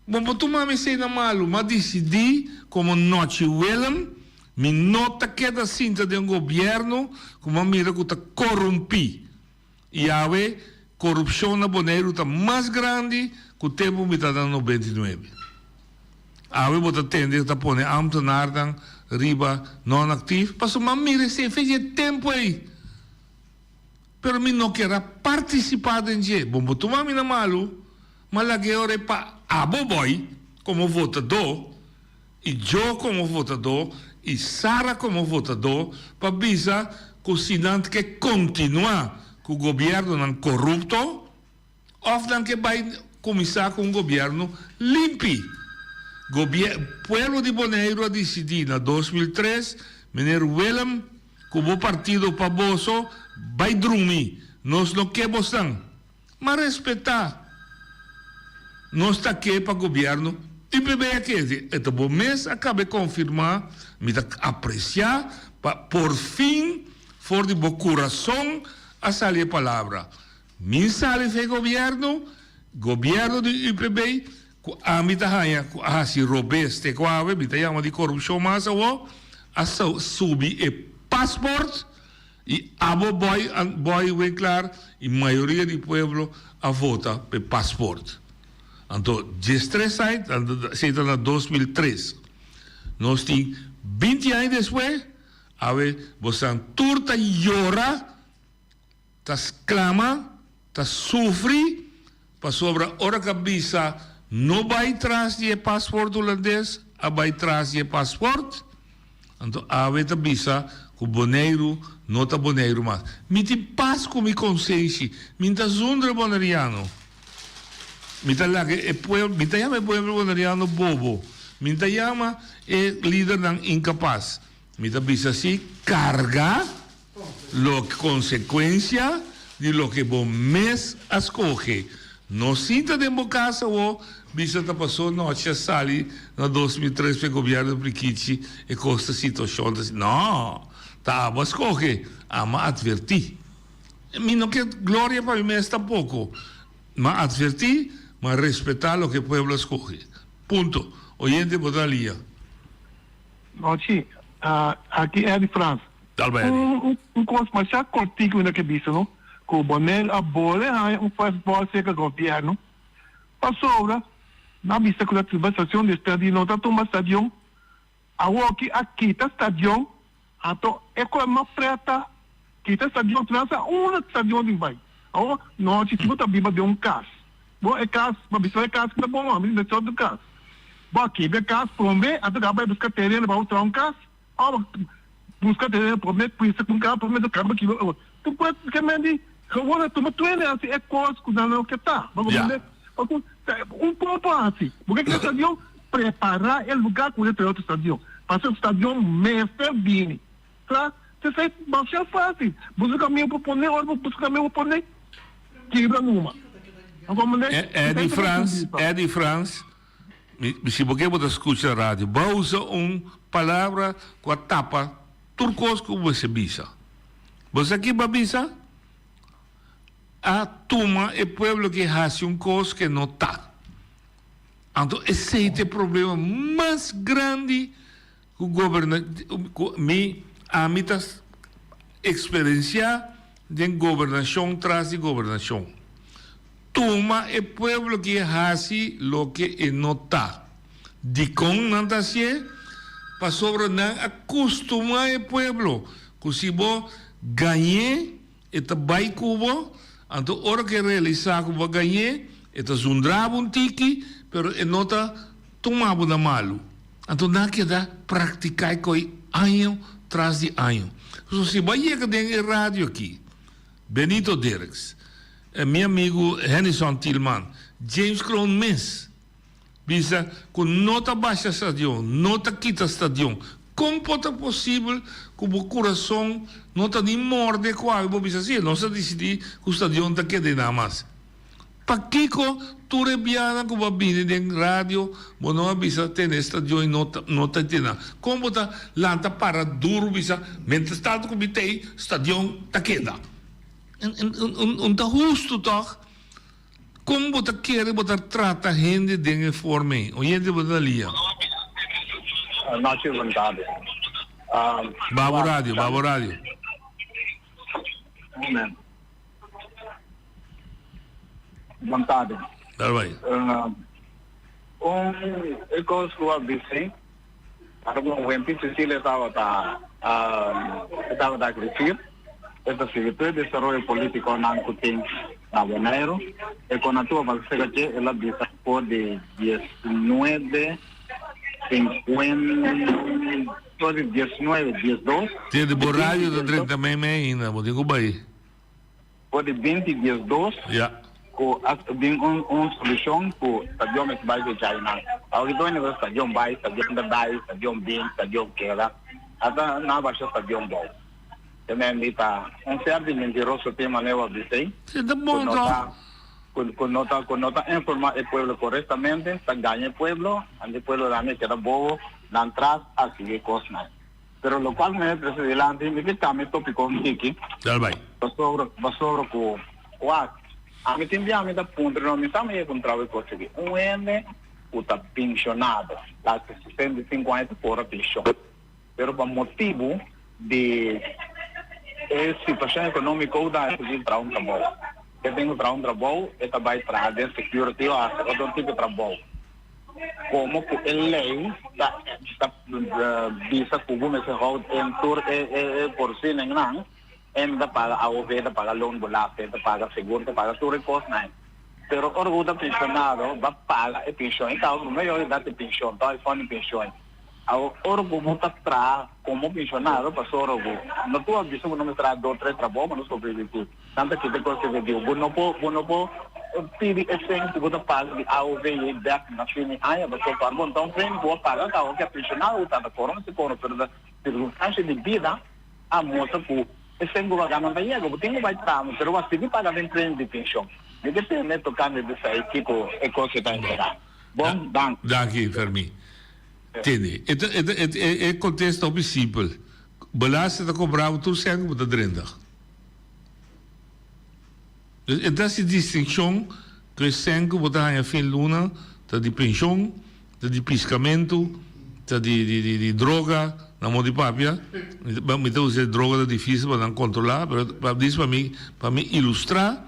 Bom, tu me sei na malo, mas decidi como noite Willem, me nota que da cinta de governo como mira que está corrompi. E a corrupção na Bonaire está mais grande que o tempo me está dando 99. A bota tende a pôr ambtenaar riba não ativo, passou uma mira se fez tempo aí. Pero me não quer participar em dia. Bom, tu me na malo, mas lá que hora para boy como votador e eu como votador e Sara como votador para bisa que o sinante que continua com o governo não corrupto ou não que vai começar com um governo limpo. Pueblo de Bonaire a decidir na 2003, menino Willem, como partido pavoso, vai dormir. Nós não queremos não. Mas respeitar. Nós está aqui para o governo. E bem aqui, este bom mês, acabei de confirmar, me apreciar, por fim, for de bom coração, a sair a palavra. Min sale foi governo de UPB, a mita hanya a si robes te quave mita yama di corrupção massa wo a subi e passport e abo boy claro e maioria do pueblo a vota pe passport. Então, destressai, seita na 2003. Nós tem 20 anos depois, você turta llora, tas clama, tas sofre, para sobre a hora cabeça não vai atrás de passaporte holandês, vai atrás de passaporte. Então, a veta bisa que o boneiro não está boneiro mais. Me te paz com minha consciência, me está zundra bonariano. Me está lá que me está chama pueblo bonariano bobo, me está chama líder não incapaz. Me está bisa assim carga lo consequência de lo que bom mês escolhe. Não sinta de casa ou bisa ta passou noite sali na 2003 para o governo de Briquiche e costa situação assim não tá mas corre ama advertir me não quer glória para mim está pouco mas advertir mas respeitar o que o povo escolhe ponto oyente botalia noite aqui é de França coisa mais cortico na cabeça não com o Bonel a bola é faz bola seca governo passou na vista com a ativação do estádio não está tomando estádio aqui está estádio então é como uma preta que está estádio transa estádio de vai não se tu tá biba de caso bom é caso mas isso é caso que tá bom mas não é do caso bom aqui é caso promê até vai buscar terreno para outro caso buscar terreno promê por isso com carro promê do carro que tu pode que me agora tu assim é coisa que não que tá vamos ver pouco assim porque que estadio preparar o lugar com outro estadio para o estadio mais bem tá você sai bastante fácil busca caminho para poner ou busca caminho para poner quebra numa é de France se você pode escutar a rádio vai usar palavra com a tapa turcos como você bisa você aqui babisa a turma é povo que faz coisa que não está. Então, esse é o problema mais grande que o governo, a minha experiência de governação traz de governação. Turma é povo que faz o que não está. De como não está assim, para sobre não acostumar o povo. Que se você ganhar, é vai cubo. Então, hora que realizar que vai ganhar, é zundrava tiki, pero é nota tomava na malo. Então, não queda praticar com ano tras de ano. So, se vai chegar em rádio aqui, Benito Derks, meu amigo Henderson Tillman, James Crown Mens, bisa com nota baixa estadion, nota quita estadion, Como pode possível que o coração não está nem morde com algo assim? Não se decide que o estadião está aqui nada mais. Para que tu rebiana que vai vir em rádio, mas não avisa ter estadião e não está tendo. Como está lanta para duro, bisa, mentre está no comitê, estadião está aqui. Está justo, toch? Como você quer tratar a gente de forma? O gente vai ali. Não tive vontade. Babo rádio. Vontade. Tá bem. Eu gosto de dizer, para o MP Sicília estava a crescer, esta Secretaria de Desenvolvimento Político não tem na Janeiro, e com a tua vaga ela disse por de 19, 50, 19, 12. Tem de borrádio do 30 meme ainda, vou dizer bem. Por de 20, 12. Já. Com uma solução que o estadião é mais de China. Ao então é o estadião vai, estadião da Dai, estadião Bim, estadião Queda, até na baixa estadião Bom. Também está certo mentiroso tema leva de sei. Con nota informar el pueblo correctamente, está ganha el pueblo, ante el pueblo también queda bobo, na atrás así de cosas. Pero lo cual me parece delante, me quita me tópico un tiki. Dal vai. Basoro com a mim tem me da ponta, não me sabe encontrar o consegui. Ene o tá pensionado, lá 65 por pension. Pero por motivo de situação econômica ou da de trabalho. Eu tenho trabalho, esta vai trazer security ou outro tipo de trabalho. Como que a lei está visa que o governo se roda em tur por si não, ainda paga a ovelha, paga loan bolate, paga seguro, paga tudo e coisa não. Pero o orgulho pensionado vai pagar a pensão, então o melhor é dar a pensão, então é fundo pensão. O orgulho está atrás como pensionado, passou o orgulho. Não estou avisando que não me traz 2, 3 trabalhos, mas não estou precisando. Tanto que tem coisa que eu digo, não pode pedir esse que você paga de AOV e DEC na fim, você paga, então vem, vou pagar, tá, o que é pensionado, está da corona, se corona, pela circunstância de vida, a moça que esse que vai ganhar, não eu tenho que vai estar, mas eu vou seguir pagando em treino de pensão. Me depende tocando dessa equipe, é coisa que está integrada. Bom, danke, Fermi. Entende? É contexto op simples. Belasting te cobrava toen zijn we de drindig. Dus dat is die distinção que zijn we daar in veel luna, dat die pensioen, dat die piscamento, dat die droga, na mão de papia. Me deu dizer droga é difícil para não controlar, mas isso para mim ilustrar,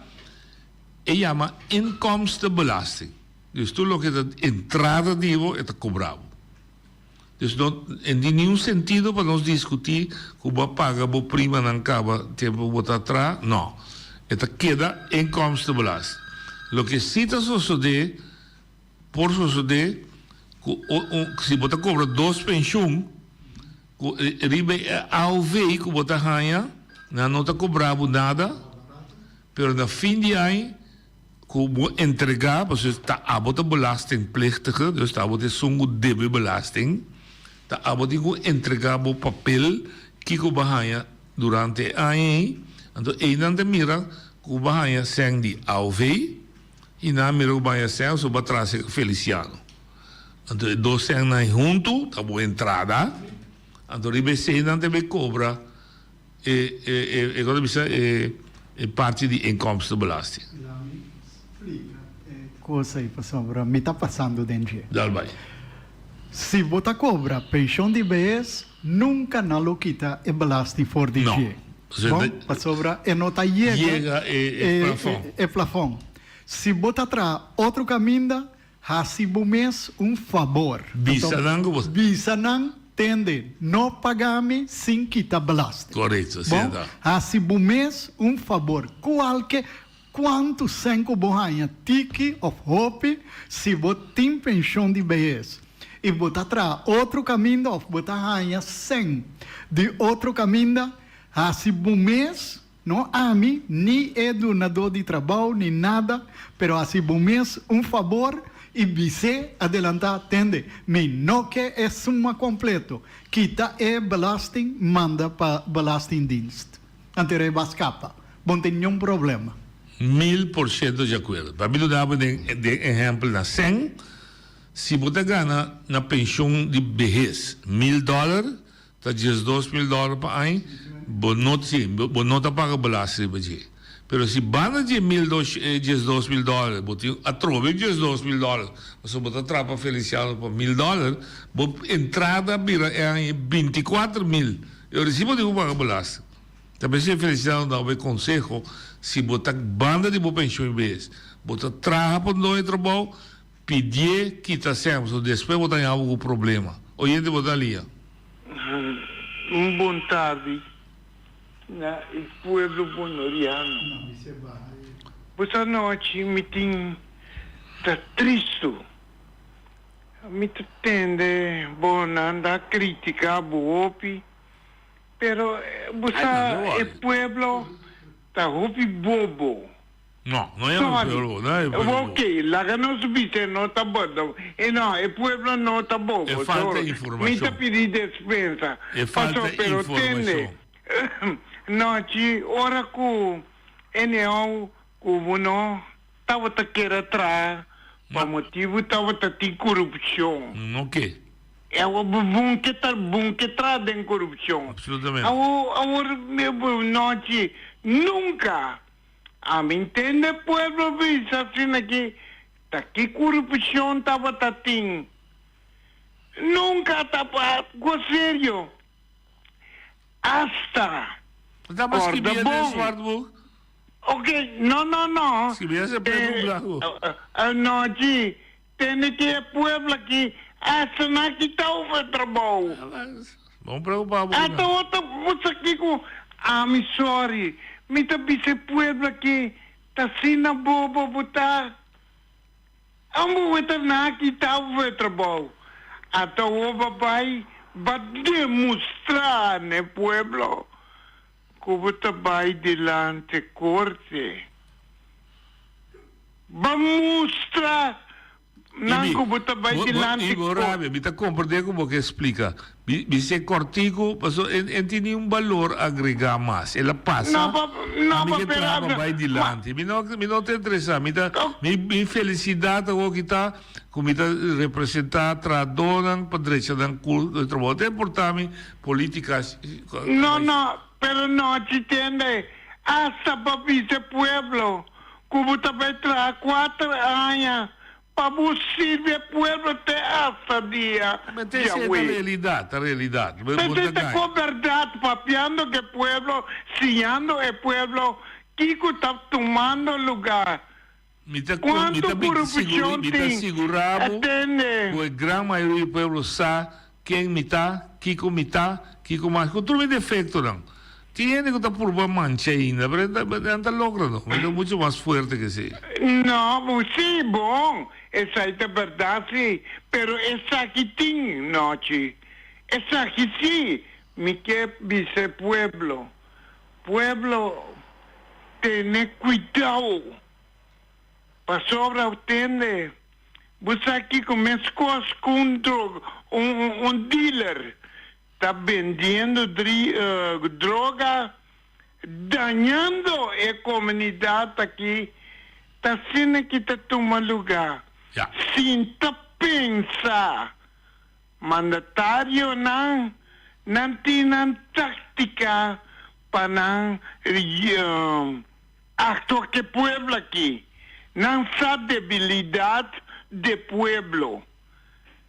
chama inkomstenbelasting. Dus toen lo que dat entrada divo é cobrado. Dus em nenhum sentido para nós discutir que o paga o prima não acaba tempo botar atrás, não. Esta queda inkomstenbelasting. Lo que sí está suceder, por suceder, que se você cobra 2 pensões, ribe AOV que você ganha, não está cobrado nada, mas no fim de ano, como entregar, porque está a botar belastingplictige, dus está a botar sungo debe belasting, está a botar entregar o papel que você ganha durante o ano, então ainda mira que você ganha sem de AOV, e na mira que ganha sem, você vai trazer Feliciano. Então, 2 sem junto, está boa entrada, então ribe se não deve cobrar, é parte de inkomstenbelasting. Coisa aí, pessoal, me está passando dentro. Dal vai. Se você cobra pensão de BS, nunca não lo quita e belasting for DG. Não. Bom, pessoal, e não está chega e plafond. Se você traz outro caminho, hasibo mês favor. Visa não tende não pagar-me sem quitar belasting. Correto, bom, hasibo mês favor. Quanto senco bohanha tiki of hope se você tem pensão de BS e você traz outro caminho of você ganha 100 de outro caminho assim bom mês não a mim nem é donador de trabalho nem nada pero assim bom mês favor Y vice adelanta tende, mi no que es suma completo, quita belasting, manda para belastingdienst. Antere bascapa, bon tem nenhum problema. 1000% de acordo. Para mim, eu dava de exemplo na 100, se você ganha na pensão de vejez $1,000, está $2,000 para ano, você não está paga belasting. Mas se bana de $2,000, você atrove $2,000, você bota trapa feliciado para $1,000, a entrada é $24,000. Eu recebo de paga belasting. Também se feliciado dá um conselho, se botar banda de boa pensão em vez, botar traga para nós trabalho, pedir que está sempre, depois botar em algum problema. Hoje de botar ali. Boa tarde. Na pueblo bonoriano. Essa noite me tem tá triste. Me tende bonanda crítica bopi. Pero você é pueblo tá hopi bobo. Não é pueblo, não é pueblo. Ok, lá que não subiste não tá bobo. E não, é pueblo não tá bobo. É falta de informação. Me tá pedindo dispensa. É falta de informação. Não, ora que NO como não tava tá querer atrás, por motivo tava tá tem corrupção. Ok. É o bom que traz em corrupção. Absolutamente. Agora, meu noite, nunca. A me entende, pueblo, pensa assim aqui, tá que corrupção tava tatim. Nunca tava, com sério. Hasta. Tá, mas que bem Eduardo. Ok, não. Se bem é pelo noite, tem que pueblo aqui. Essa não que está o trabalho. Vamos preocupar. Até outra moça aqui com... I'm sorry. Me também se pueblo aqui. Tá sina bobo botar. Amo veterinário que está o trabalho. Até o papai vai demonstrar, né, pueblo. Como vai delante corte. Vai mostrar. Não, como vai delante corte. Me tá compreendendo como que explica. Você cortico, mas tem um valor agregar mais. Ela passa. Não, mas vai delante. Me não te interessa. Me felicidade o que está, como está representar tradona para direita do trabalho. É importante políticas. Não. Pero no te entiende. Hasta papi ese pueblo. Como te va a traer 4 años. Para sirve pueblo te hasta día. Mas essa é a realidade. Mas é com verdade, papiando que pueblo, siando el pueblo, Kiko está tomando lugar. Quanto corrupção tem? A grande maioria do povo sabe quem me está, Kiko mais. Com tudo defeito, não. Tiene que estar por uma mancha ainda, mas não logrando. É muito mais forte que isso. Não, sim, bom. Essa é a verdade, sim. Pero essa aqui tem, noite. Essa aqui sim. Me quer dizer pueblo. Pueblo, tem cuidado. Para sobra, entende? Você aqui começa com um dealer. Está vendiendo droga, dañando a comunidad aquí. Está sin que te toma lugar. Sin te pensar. Mandatario não tiene táctica para actuar que pueblo aquí. Não sabe debilidad de pueblo.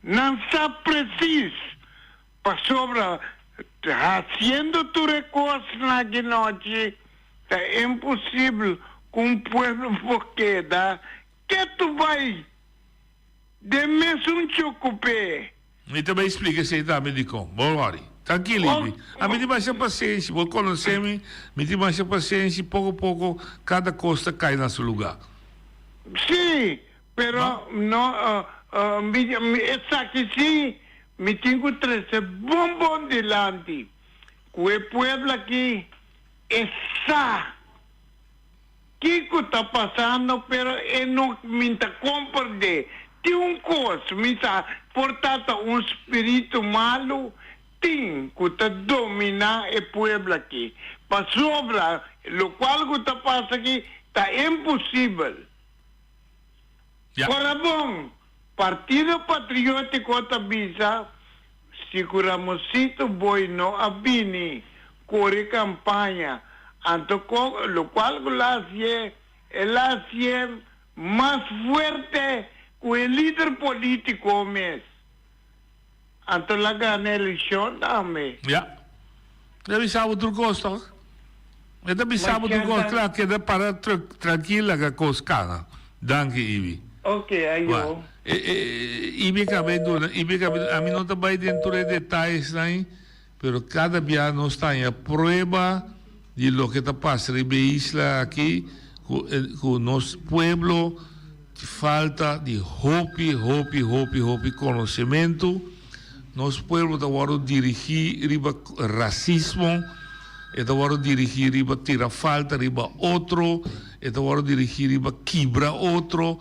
Não sabe preciso. Para sobra, haciendo tu recurso na noite, é impossível com um pueblo porque que tu vai de mesmo te ocupar. E também explica se está medicom. Bom, tranquilo. A mim tem mais paciência, vou conhecer-me, me tem mais paciência, pouco a pouco, cada costa cai no seu lugar. Sim, pero não, essa aqui sim, me tenho que bom delante. Que o pueblo aqui está. O que está passando, pero não me compreende. tem coisa, misa, portanto, espírito malo, tem que dominar o povo aqui. Para sobra, o qual que passa aqui, está impossível. Ora bom, Partido Patriótico Tabisa, seguramente bueno abini, corre campanha, lo cual la hace más fuerte que el líder político mes. Anto la gana eleição também. Ja. Dat is oude drukos toch? Dat is oude drukos, claro, que dá para tranquila que coscana. Dank je, Ibi. Ok, ayo. Ibi acabei a mim não está bem dentro de detalhes, né? Pero cada dia nós está em a prova de lo que está passando em isla aqui, com nosso pueblo, falta de hopi conhecimento. Nosso pueblo está agora dirigir riba racismo, está agora dirigir riba tira falta riba outro, está agora dirigir riba quebra outro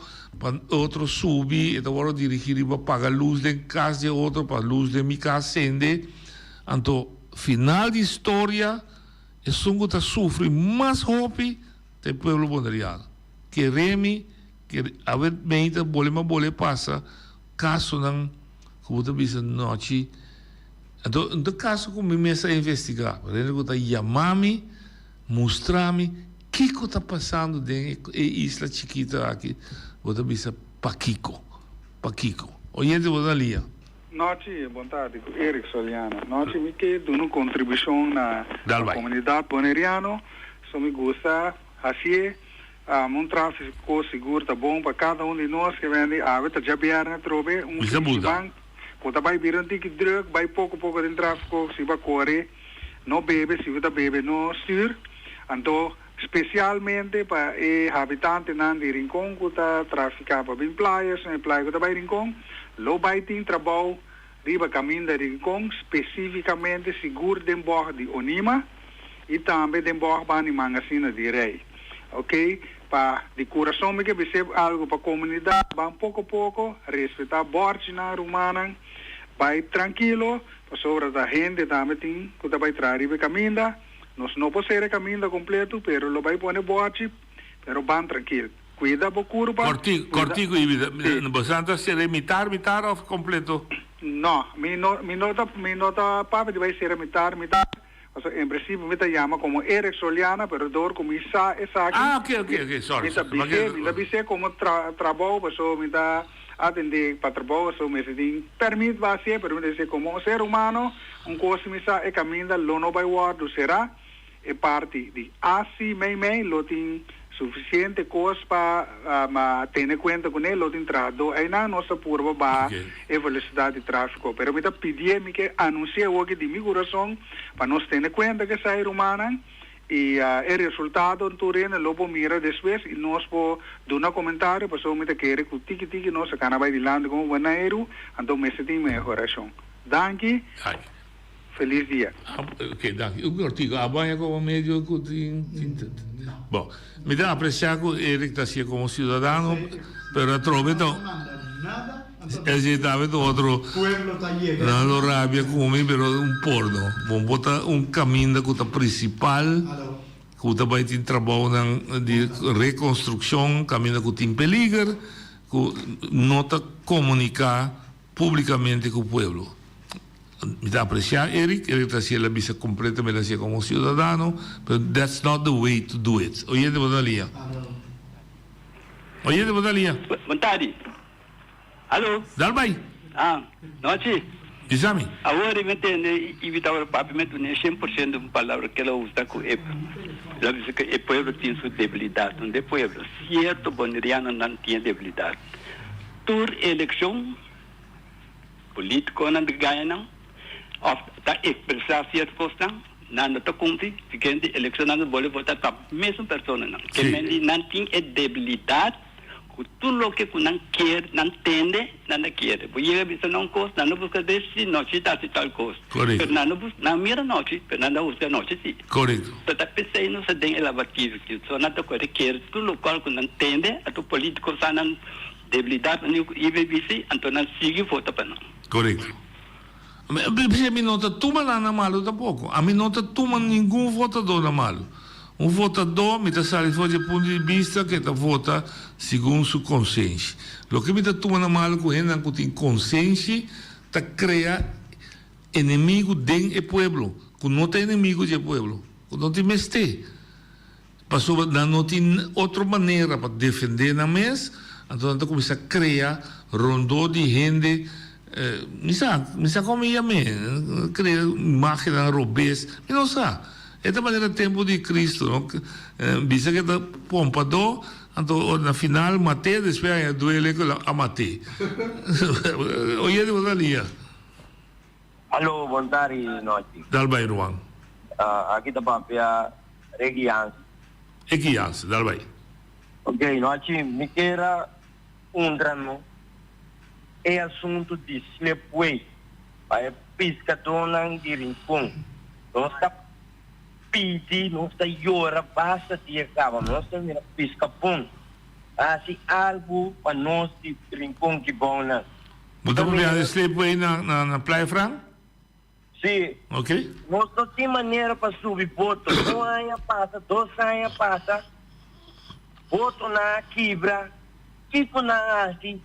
subir, está agora dirigir riba pagar luz de casa de outro, para luz de minha casa acende. Então, final de história, é só que está sofrendo mais hopi do pueblo bonderiano. Que remi, que a ver bem, bole passa, caso não como tu bisa noite, então no caso como me a investigar, ele está chamar-me, mostrar-me o que está passando dentro da isla chiquita aqui, você bisa Paquico, oyente você ali. Noite, boa tarde, Eric Soliana. Noite, me que dando contribuição na comunidade boneriana, só me gosta assim. Um tráfico seguro tá bom para cada de nós que vende a veta já biarna trobe banco pode vai vir antigo drug vai pouco de tráfico se vai correr não bebe se vai bebe não stir então especialmente para habitantes nan de Rincón que tá traficar para bem playas que tá vai Rincón lo vai tem trabalho riba caminho de Rincón especificamente seguro de bordo de Onima e também de bordo de Mangasina de Rei, ok? Para de coração me que percebe algo para a comunidade, vai pouco respeitar bordos na rumana, vai tranquilo, para sobre a gente também tem que vai trazer o caminho, nós não podemos ser caminho completo, mas lo vai pôr bordos, mas vai tranquilo. Cuida para curva. Cortico e vida, bastante ser imitar ou completo? Não, me nota para vai ser imitar. En principio me llama como Eric Soliana, pero dor como Isa aquí. Ah, ok, sorry. Me dice como trabajo, pues me da atender para trabajo, so me dice permite va a ser, pero me dice como ser humano, un cosa me sa e camina lo no vai guardo será e parte de así me lo tin suficiente cosa para tener cuenta con él, lo tin trado, aí na nossa curva va e velocidade de tráfico, pero me da pedir me que anuncie hoje de mi coração para nós ter conta que ser humana e o resultado do terreno logo mira depois e nós po dar comentário para so me te querer que tiki nós cana vai de lado como buenairo, então me senti melhoração. Danke. Feliz dia. Ok, danke. Eu cortigo a banha como medio bom, mi dá apreciar que Eric está assim como cidadão, pero trovo então exatamente outro não rabia come pero porno bom botar caminho que principal que vai ter trabalho de reconstrução caminho que tem peligro que nota comunicar publicamente com o povo. Mi dá apreciar Eric está assim la visa completamente assim como cidadão, but that's not the way to do it. Oyente Bodalia. Boa tarde. Alô? Dalbai. Noite. Exame. Agora me entende evitar o papamento nem 100% de uma palavra que ela usa com ele. Ela diz que o povo tem sua debilidade, não é povo. Certo, boneriano não tem debilidade. Tur eleição político não ganha não. Está expressar certa coisa, não está cumprir, porque a eleição não pode votar para a mesma pessoa não. Que não tem debilidade. Tudo o que não quer, não entende, não quer. Porque a pessoa não gosta, não busca desse, não se dá tal coisa. Correto. Não mira noite, mas não usa noite sim. Correto. Então, pensei não se tem elevativo, que só não quer, tudo o qual não entende, a tu político só não debilidade no IBBC, então não sigue vota para não. Correto. A mim não está tomando na malo tampouco. A mim não está tomando nenhum votador na malo. Um votador me está saindo do ponto de vista que está vota segundo sua consciência. O que me está tomando na malo com ele que tem consciência está criar inimigo dentro do povo. Quando não tem inimigo do povo, quando não tem mestre. Passou não tem outra maneira para defender na mesa, então começa a criar rondô de gente. Mi sa come ia me, crea máquina robês, e não sabe. É da maneira tempo de Cristo, não? Bisa que da pompador, então na final matei, depois aí duele que a matei. Oye de Rodalia. Alô, boa tarde, noite. Dal vai Ruang. Aqui da papia Regians. Regians, dal vai. Ok, noite, me queira drama. É assunto de sleepway. Para pescador de rincão. Não está pedi, não está llora, basta de acaba. Não está mira pescapão. Assim, algo para nós de rincão que bom não. Você vai sleepway na Praia Franca? Sim. Ok. Nós não tem maneira para subir boto. Um ano passa, 2 anos passa. Boto na quebra. Tipo na assim.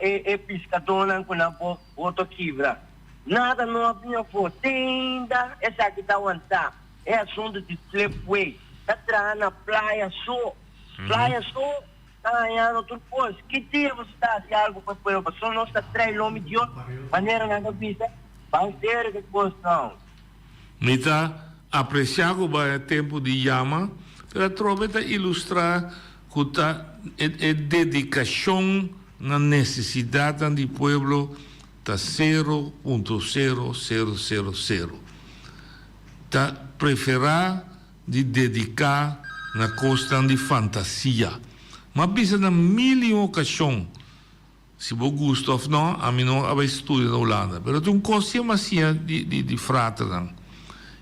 É pescador não com a boto quebra. Nada não havia foto. Ainda essa aqui está aguentar. É assunto de sleepway. Está atrás na praia só. Praia só. Está ganhando outro posto. Que dia você está de algo para o povo? Só nós está 3 km de outra maneira na cabeça. Vai ter que gostar. Me está apreciando o tempo de Yama. Para trocar ilustrar que a dedicação na necessidade do povo está 0.0000. Está preferar de dedicar na costa de fantasia. Mas bisa na mil ocasiões, se você gosta ou não, a mim não há estudo na Holanda. Mas tem coisa macia de frata.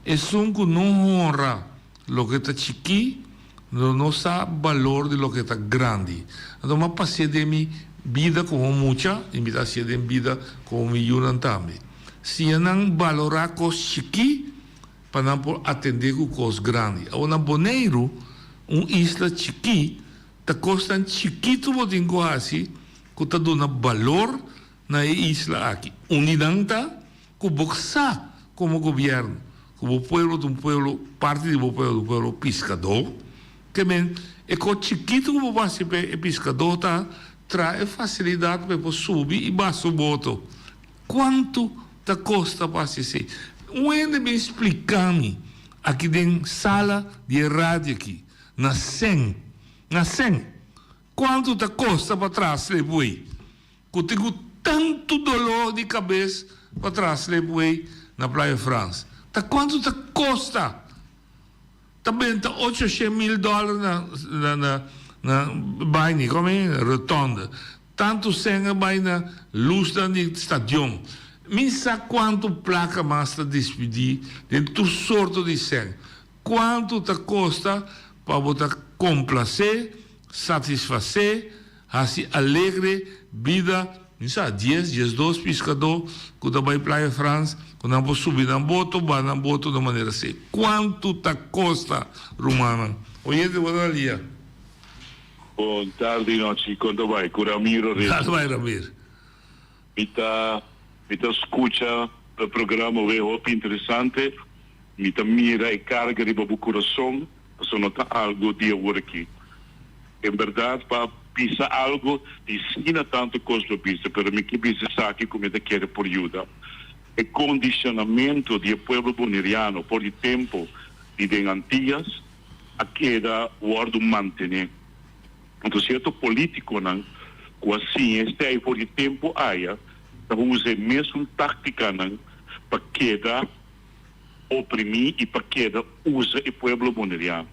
É só que não honra o que está chiqui, não sabe o valor de lo que está grande. Então, eu passei de minha vida como muita, e me passei de vida como milhão também. Se eu não valorar coisas chiqui, para não atender com coisas grandes. Agora, Bonaire, isla chiqui, está custando chiquito, vou dizer assim, que está dando valor na isla aqui. Unidade, que boxa como governo, como povo de povo, parte do povo pescador, que é com chiquito que você é pescador, tá, traz facilidade para subir e baixar o boto. Quanto está custa para ser? Onde me explicar-me aqui dentro sala de rádio aqui, na 100, quanto está custa para trás depois? Que eu tenho tanto dolor de cabeça para trás depois na Praia França. Tá quanto está custa? Também está $800,000 na baina, como é? Rotonda. Tanto senga baina luz da estação. Me sabe quanto placa mais está despedir dentro de sorte de senga. Quanto está custa para botar complacer, satisfazer, assim alegre vida. Não sabe, 10, 12 pescador que vai para a Praia França, que não pode subir na boto, vai na boto de maneira assim. Quanto está custa, Romana? Oye, de Guadalia. Boa tarde, noite. Quando vai? Com Ramiro. Vai, Ramiro. Me escuta o programa, é muito interessante. Me mira e carga de meu coração, para notar algo de agora aqui. Em verdade, para pisar algo, ensina tanto coisa para pisar, mas me que pisar aqui como ele quer por ajuda. O condicionamento do povo boneriano por o tempo de Antillas, a queda guarda manter. Então, certo político, não, que assim, este aí por o tempo, aia, usa mesmo tática, não, para queda oprimir e para queda usa o povo boneriano.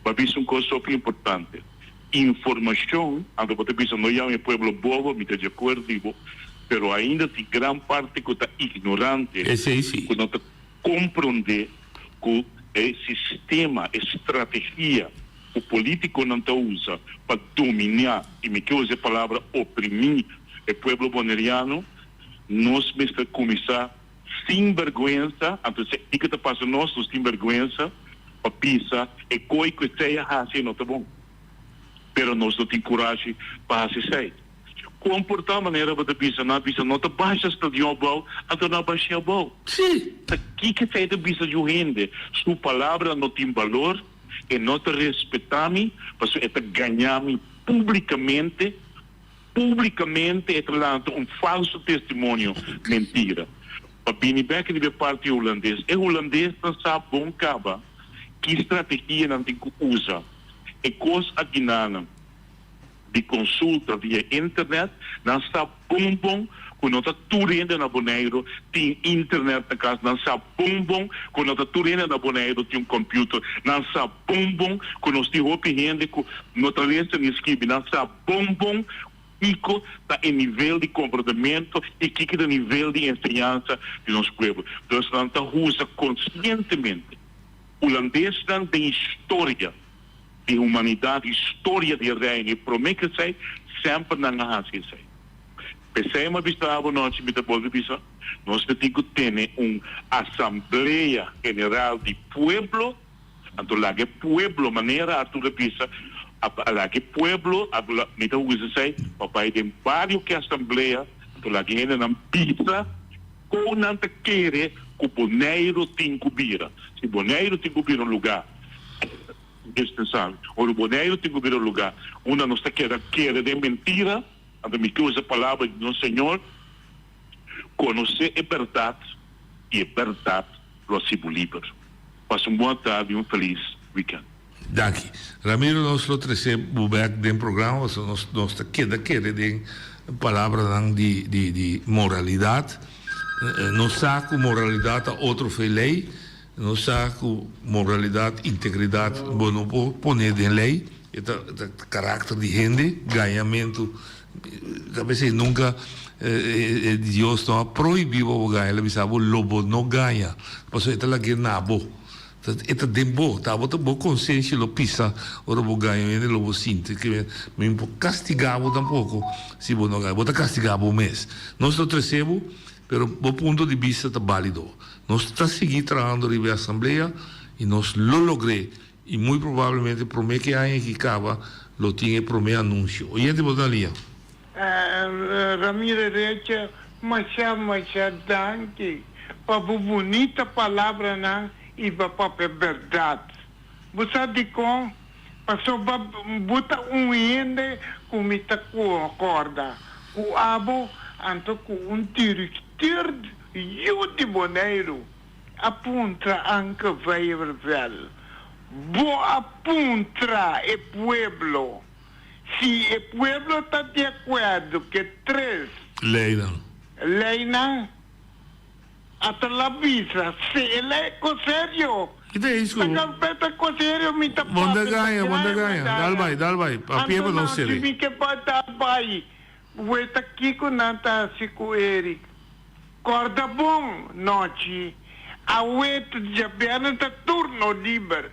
Para isso, uma coisa super importante. Informação, ando para pensar não é o povo bobo, me de acordo, mas ainda tem grande parte que está ignorante, que não está compreender que o sistema, a estratégia o político não está usa para dominar, e me que usa a palavra oprimir o povo boneriano, nós vamos começar sem vergonha, então se que está passando nós, sem vergonha, para pisar, e coi que seja assim, não está bom. Pero nós não temos coragem para fazer. Comportar a maneira para pisar, não está baixa esta de obal, então não baixa a bol. Sim. Aqui que sai da pisar de gente, sua palavra não tem valor, e não te respeitamos, porque é ganhar-me publicamente, e trazendo um falso testemunho, mentira. Para vir back de parte holandês, o holandês não sabe bom caba, que estratégia não tem que usar. E coisa aqui não, de consulta via internet, não sabe bom, quando está tudo ainda na Bonaire, tem internet na casa, não sabe bom, quando está tudo ainda na Bonaire, tem computer, não sabe bom, quando está opiniando, não está lendo nem escreve, não sabe bom, Ico está em nível de comportamento e que está em nível de ensinança de nosso povo. Então, não está usa conscientemente. O holandês não tem história de humanidade, história de reino, e promete que sei, sempre não é assim. Pensei uma vez à noite, nós temos que ter uma Assembleia General de Pueblo, então lá que Pueblo, maneira a tudo pisa, lá que Pueblo, me dá sei, papai tem vários que Assembleia, então lá que ainda não pisa, com não te querer que o Bonaire tem que vir. Se o Bonaire tem que vir um lugar, ou o Bonaire tem que vir um lugar, uma não está querendo de mentira, então me usa a palavra do Senhor, conhecer a verdade, e a verdade lo sibo livre. Passe uma boa tarde e um feliz weekend. Dank je. Ramiro, nós trouxemos back do programa, nós queda de palavra de moralidade. Nós saco moralidade a outro foi lei, nós saco moralidade, integridade, bom, não pôr em lei, é caráter de gente, ganhamento. Talvez nunca Deus não proibiu o ganhar, ele disse, o lobo não ganha, por isso ele aqui nabo. Eta dembo, tá bota boa consciência lo pisa, ora bo ganho ele lo sente que me castigava tampouco, se bo não ganha, bota castigava o mês. Nós não recebemos, pero bo ponto de vista está válido. Nós está seguir trabalhando na assembleia e nós lo logrei e muito provavelmente promete que aí que acaba lo tinha promete anúncio. Oyente botalia. Ramiro Recha, mas danke, para bonita palavra na e para verdade. Você diz passou bota ende com mita corda. O abo anto com director de Bonaire apunta anche Veivervel. Bo apunta e pueblo. Se o pueblo está de acordo que Leina até la visa, se ele é sério. Que é isso? Está com sério, me está Bonda ganha. Dal vai. Papia para não ser. Se que pode vai. Vou estar aqui com Nata com Eric. Corda bom, noite. A oito de aberto está turno livre.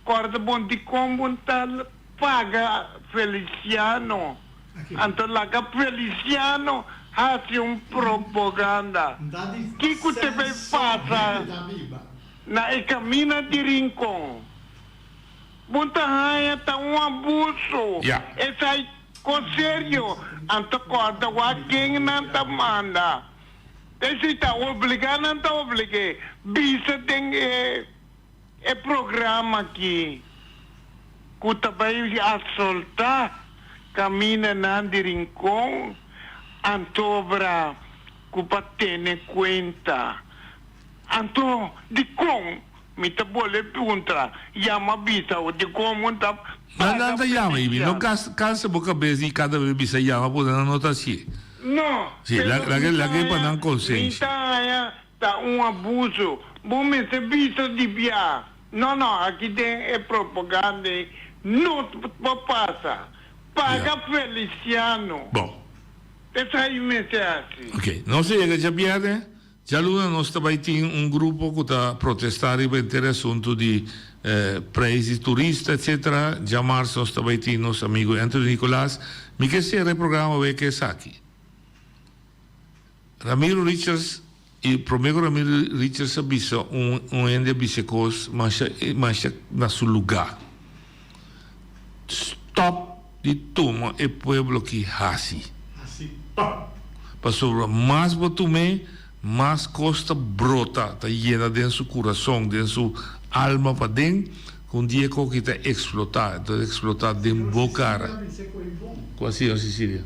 Corda bom de como tá paga Feliciano. Então lá que Feliciano hace propaganda. Que você vai passar na caminha de Rincón? Muita raia tá abuso. Essa aí, com sério. Então, corda, quem não tá manda. Esse está obrigado, não tá obrigado. Bisa tem programa aqui. Que também assoltar caminha na de Rincón. Antobra cupa tene cuenta. Anto di com mi te vuole punta llama visa o di com monta. Não llama ibi, não cansa boca bezi cada vez bisa llama por na nota si. No. Sì, la che pa non consenso. Tá abuso. Bom me se visa di via. No, aqui tem propaganda. Não passa. Paga Feliciano. Bom. Ok, non si che abbiate, già lui non sta vai un gruppo che sta protestare per il assunto di paesi turista, etc. Chamar nos também nosso amigo Anthony Nicolás. Me quer ser o programa vai que é aqui. Ramiro Richards e primeiro Ramiro Richards avisou ende bisecos mas na seu lugar. Stop de toma e pueblo que hasi. Passou mais botume, mais costa brota, tá llena dentro do coração, dentro do alma para dentro, com dia que está explotar dentro do cara. Quase em Sicília.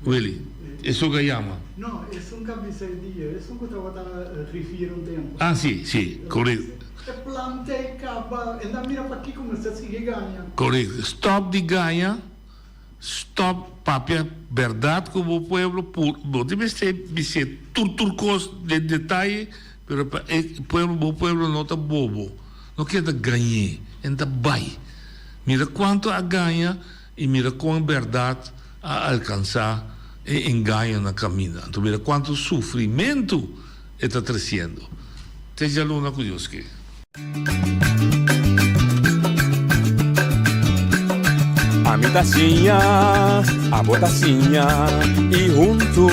Willy. Isso que chama? Não, isso nunca vi esse dia. Isso nunca estava refiro tempo. Ah, sim, correto. Plantei caba, e não mira para aqui como se ganha. Correto. Stop de ganha. Stop, papia, verdade que o povo puro. Deve ser turcos de detalhe, mas o povo não está bobo. Não quer ganhar, ainda vai. Mira quanto a ganha e mira quão verdade a alcançar e enganho na caminho. Então, mira quanto sofrimento está crescendo. Seja luna com Deus que. A mi tacinha, a botacinha e junto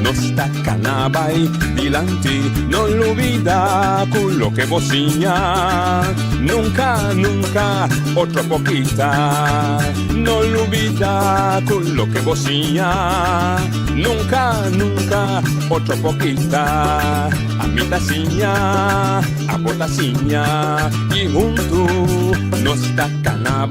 nos tacanabay dilante, no olvida con lo que vocinha, nunca, nunca, otro poquita, no olvida con lo que vocinha, nunca, nunca, otro poquita, a mi tacinha, a botacinha y junto nos tacanabay